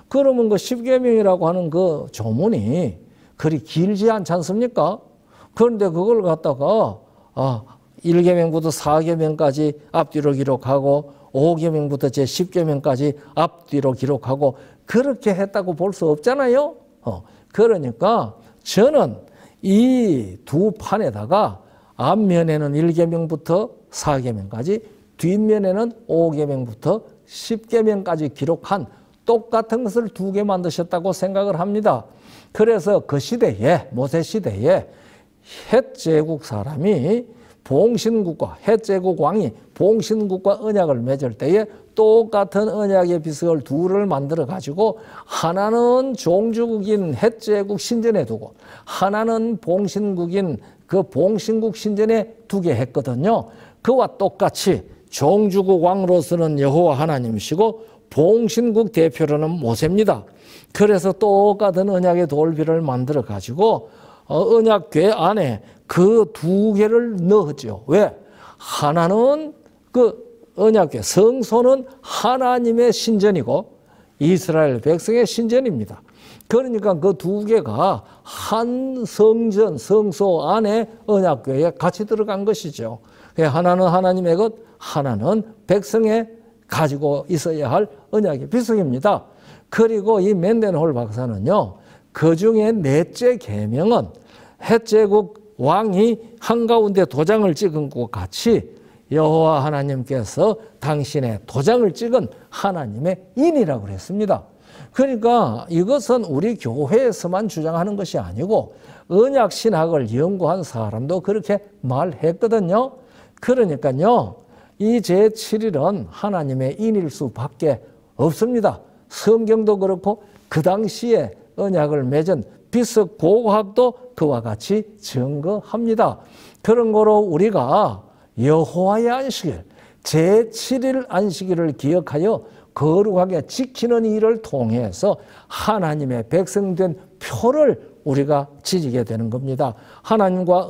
그러면 그 십계명이라고 하는 그 조문이 그리 길지 않지 않습니까? 그런데 그걸 갖다가 1계명부터 4계명까지 앞뒤로 기록하고 5계명부터 제10계명까지 앞뒤로 기록하고 그렇게 했다고 볼 수 없잖아요. 그러니까 저는 이 두 판에다가 앞면에는 1계명부터 4계명까지 뒷면에는 5계명부터 10계명까지 기록한 똑같은 것을 두 개 만드셨다고 생각을 합니다. 그래서 그 시대에 모세 시대에 헷제국 사람이 봉신국과 헷제국 왕이 봉신국과 언약을 맺을 때에 똑같은 언약의 비석을 둘을 만들어 가지고 하나는 종주국인 헷제국 신전에 두고 하나는 봉신국인 그 봉신국 신전에 두게 했거든요. 그와 똑같이 종주국 왕으로서는 여호와 하나님이시고 봉신국 대표로는 모세입니다. 그래서 똑같은 언약의 돌비를 만들어 가지고 언약궤 안에 그 두 개를 넣었죠. 왜? 하나는 그 언약궤 성소는 하나님의 신전이고 이스라엘 백성의 신전입니다. 그러니까 그 두 개가 한 성전 성소 안에 언약궤에 같이 들어간 것이죠. 하나는 하나님의 것, 하나는 백성의 가지고 있어야 할 언약의 비석입니다. 그리고 이 맨덴홀 박사는요, 그 중에 넷째 계명은 헷제국 왕이 한가운데 도장을 찍은 것과 같이 여호와 하나님께서 당신의 도장을 찍은 하나님의 인이라고 그랬습니다. 그러니까 이것은 우리 교회에서만 주장하는 것이 아니고 언약신학을 연구한 사람도 그렇게 말했거든요. 그러니까요, 이 제7일은 하나님의 인일 수밖에 없습니다. 성경도 그렇고 그 당시에 언약을 맺은 비석 고고학도 그와 같이 증거합니다. 그런 거로 우리가 여호와의 안식일, 제7일 안식일을 기억하여 거룩하게 지키는 일을 통해서 하나님의 백성된 표를 우리가 지니게 되는 겁니다. 하나님과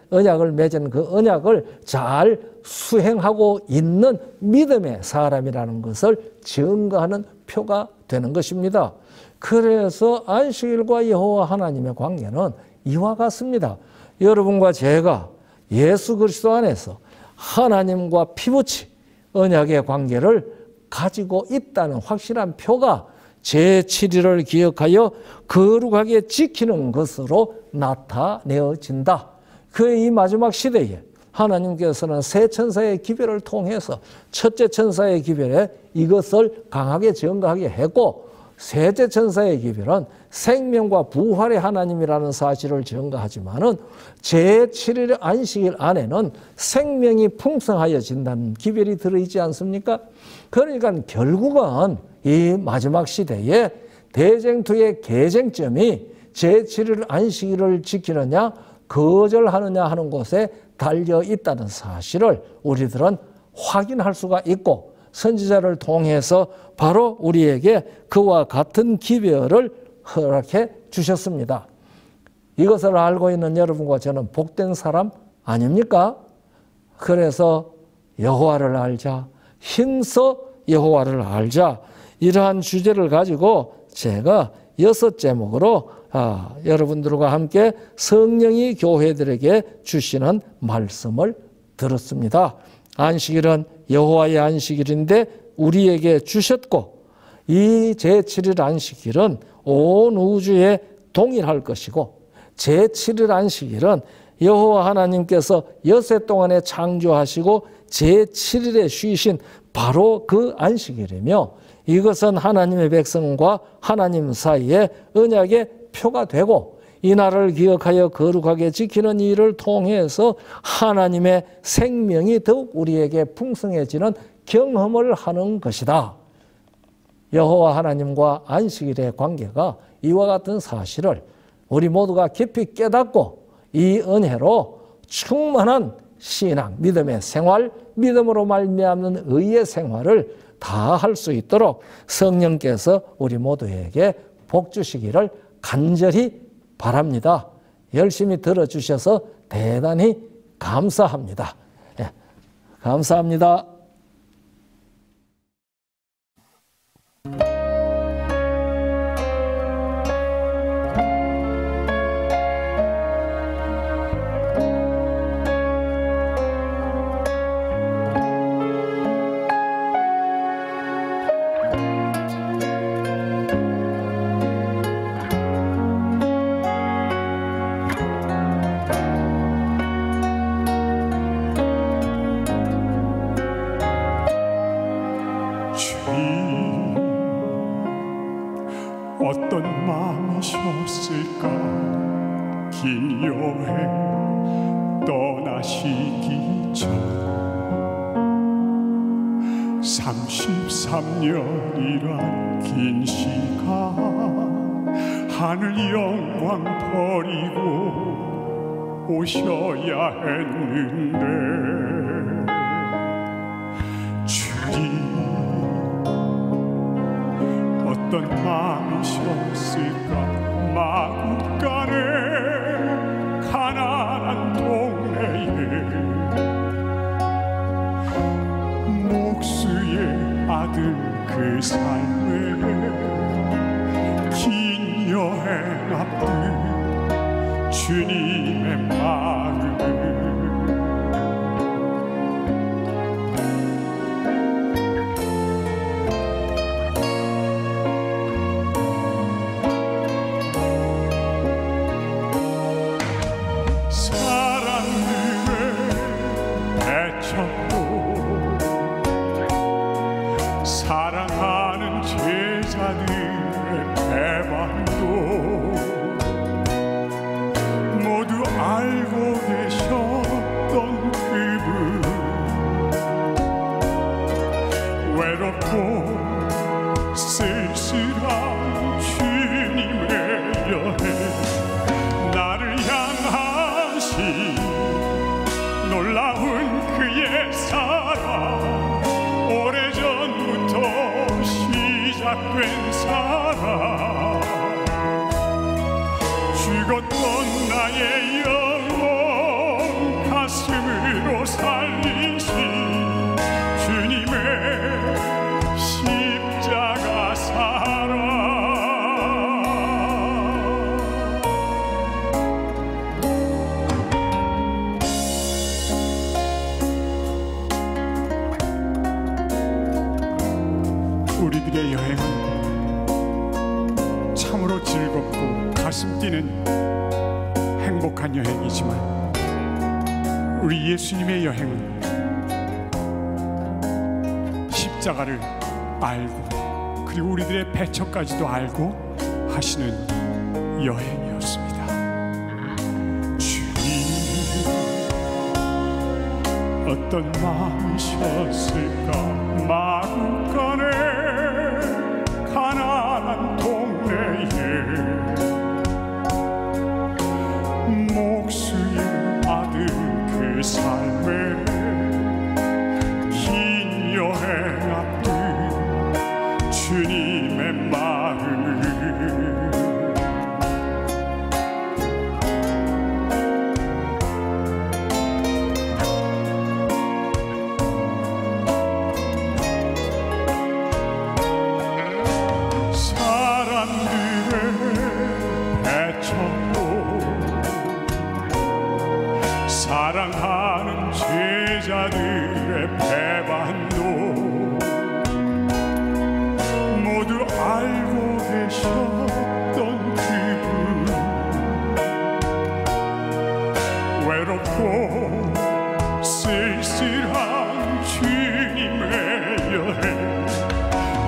언약을 맺은 그 언약을 잘 수행하고 있는 믿음의 사람이라는 것을 증거하는 표가 되는 것입니다. 그래서 안식일과 여호와 하나님의 관계는 이와 같습니다. 여러분과 제가 예수 그리스도 안에서 하나님과 피부치 언약의 관계를 가지고 있다는 확실한 표가 제7일을 기억하여 거룩하게 지키는 것으로 나타내어진다. 그 이 마지막 시대에 하나님께서는 세 천사의 기별을 통해서 첫째 천사의 기별에 이것을 강하게 증거하게 했고, 셋째 천사의 기별은 생명과 부활의 하나님이라는 사실을 증거하지만은 제7일 안식일 안에는 생명이 풍성하여진다는 기별이 들어있지 않습니까? 그러니까 결국은 이 마지막 시대에 대쟁투의 계쟁점이 제7일 안식일을 지키느냐 거절하느냐 하는 곳에 달려 있다는 사실을 우리들은 확인할 수가 있고, 선지자를 통해서 바로 우리에게 그와 같은 기별을 허락해 주셨습니다. 이것을 알고 있는 여러분과 저는 복된 사람 아닙니까? 그래서 여호와를 알자, 힘써 여호와를 알자, 이러한 주제를 가지고 제가 6제목으로 여러분들과 함께 성령이 교회들에게 주시는 말씀을 들었습니다. 안식일은 여호와의 안식일인데 우리에게 주셨고, 이 제7일 안식일은 온 우주에 동일할 것이고, 제7일 안식일은 여호와 하나님께서 엿새 동안에 창조하시고 제7일에 쉬신 바로 그 안식일이며, 이것은 하나님의 백성과 하나님 사이에 언약의 표가 되고, 이 날을 기억하여 거룩하게 지키는 일을 통해서 하나님의 생명이 더욱 우리에게 풍성해지는 경험을 하는 것이다. 여호와 하나님과 안식일의 관계가 이와 같은 사실을 우리 모두가 깊이 깨닫고 이 은혜로 충만한 신앙, 믿음의 생활, 믿음으로 말미암는 의의 생활을 다 할 수 있도록 성령께서 우리 모두에게 복 주시기를 간절히 바랍니다. 열심히 들어주셔서 대단히 감사합니다. 예, 감사합니다. 어떤 마음이셨을까? 긴 여행 떠나시기 전 33년이란 긴 시간 하늘 영광 버리고 오셔야 했는데, 주님 어떤 마음이셨을까? 마구간에 가난한 동네에 목수의 아들 그 삶에 긴 여행 앞둔 주님의 마음, 사랑들의 애청 즐겁고 쓸쓸한 주님의 여행, 나를 향하신 놀라운 그의 사랑, 오래전부터 시작된 사랑, 죽었던 나의 영혼 가슴으로 살리신 주님의 십자가 사랑. 우리들의 여행은 참으로 즐겁고 가슴 뛰는 행복한 여행이지만, 우리 예수님의 여행은 십자가를 알고 그리고 우리들의 배척까지도 알고 하시는 여행이었습니다. 주님, 어떤 마음이셨을까? 마구간에 가난한 동네에 목숨을 아들 그 삶에 긴 여행 앞둔 주님의 마음, 사랑하는 제자들의 배반도 모두 알고 계셨던 그분, 외롭고 쓸쓸한 주님의 여행,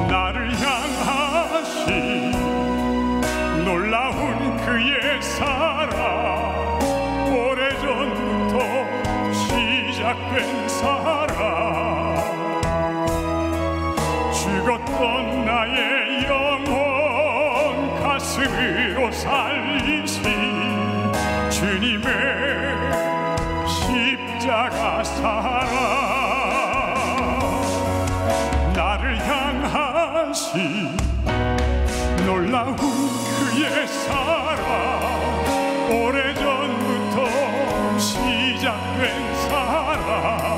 나를 향하신 놀라운 그의 사랑, 오래전부터 시작된 사랑, 죽었던 나의 영혼 가슴으로 살리신 주님의 십자가 사랑, 나를 향하신 놀라운 그의 사랑, 오래전부터 시작된 사랑,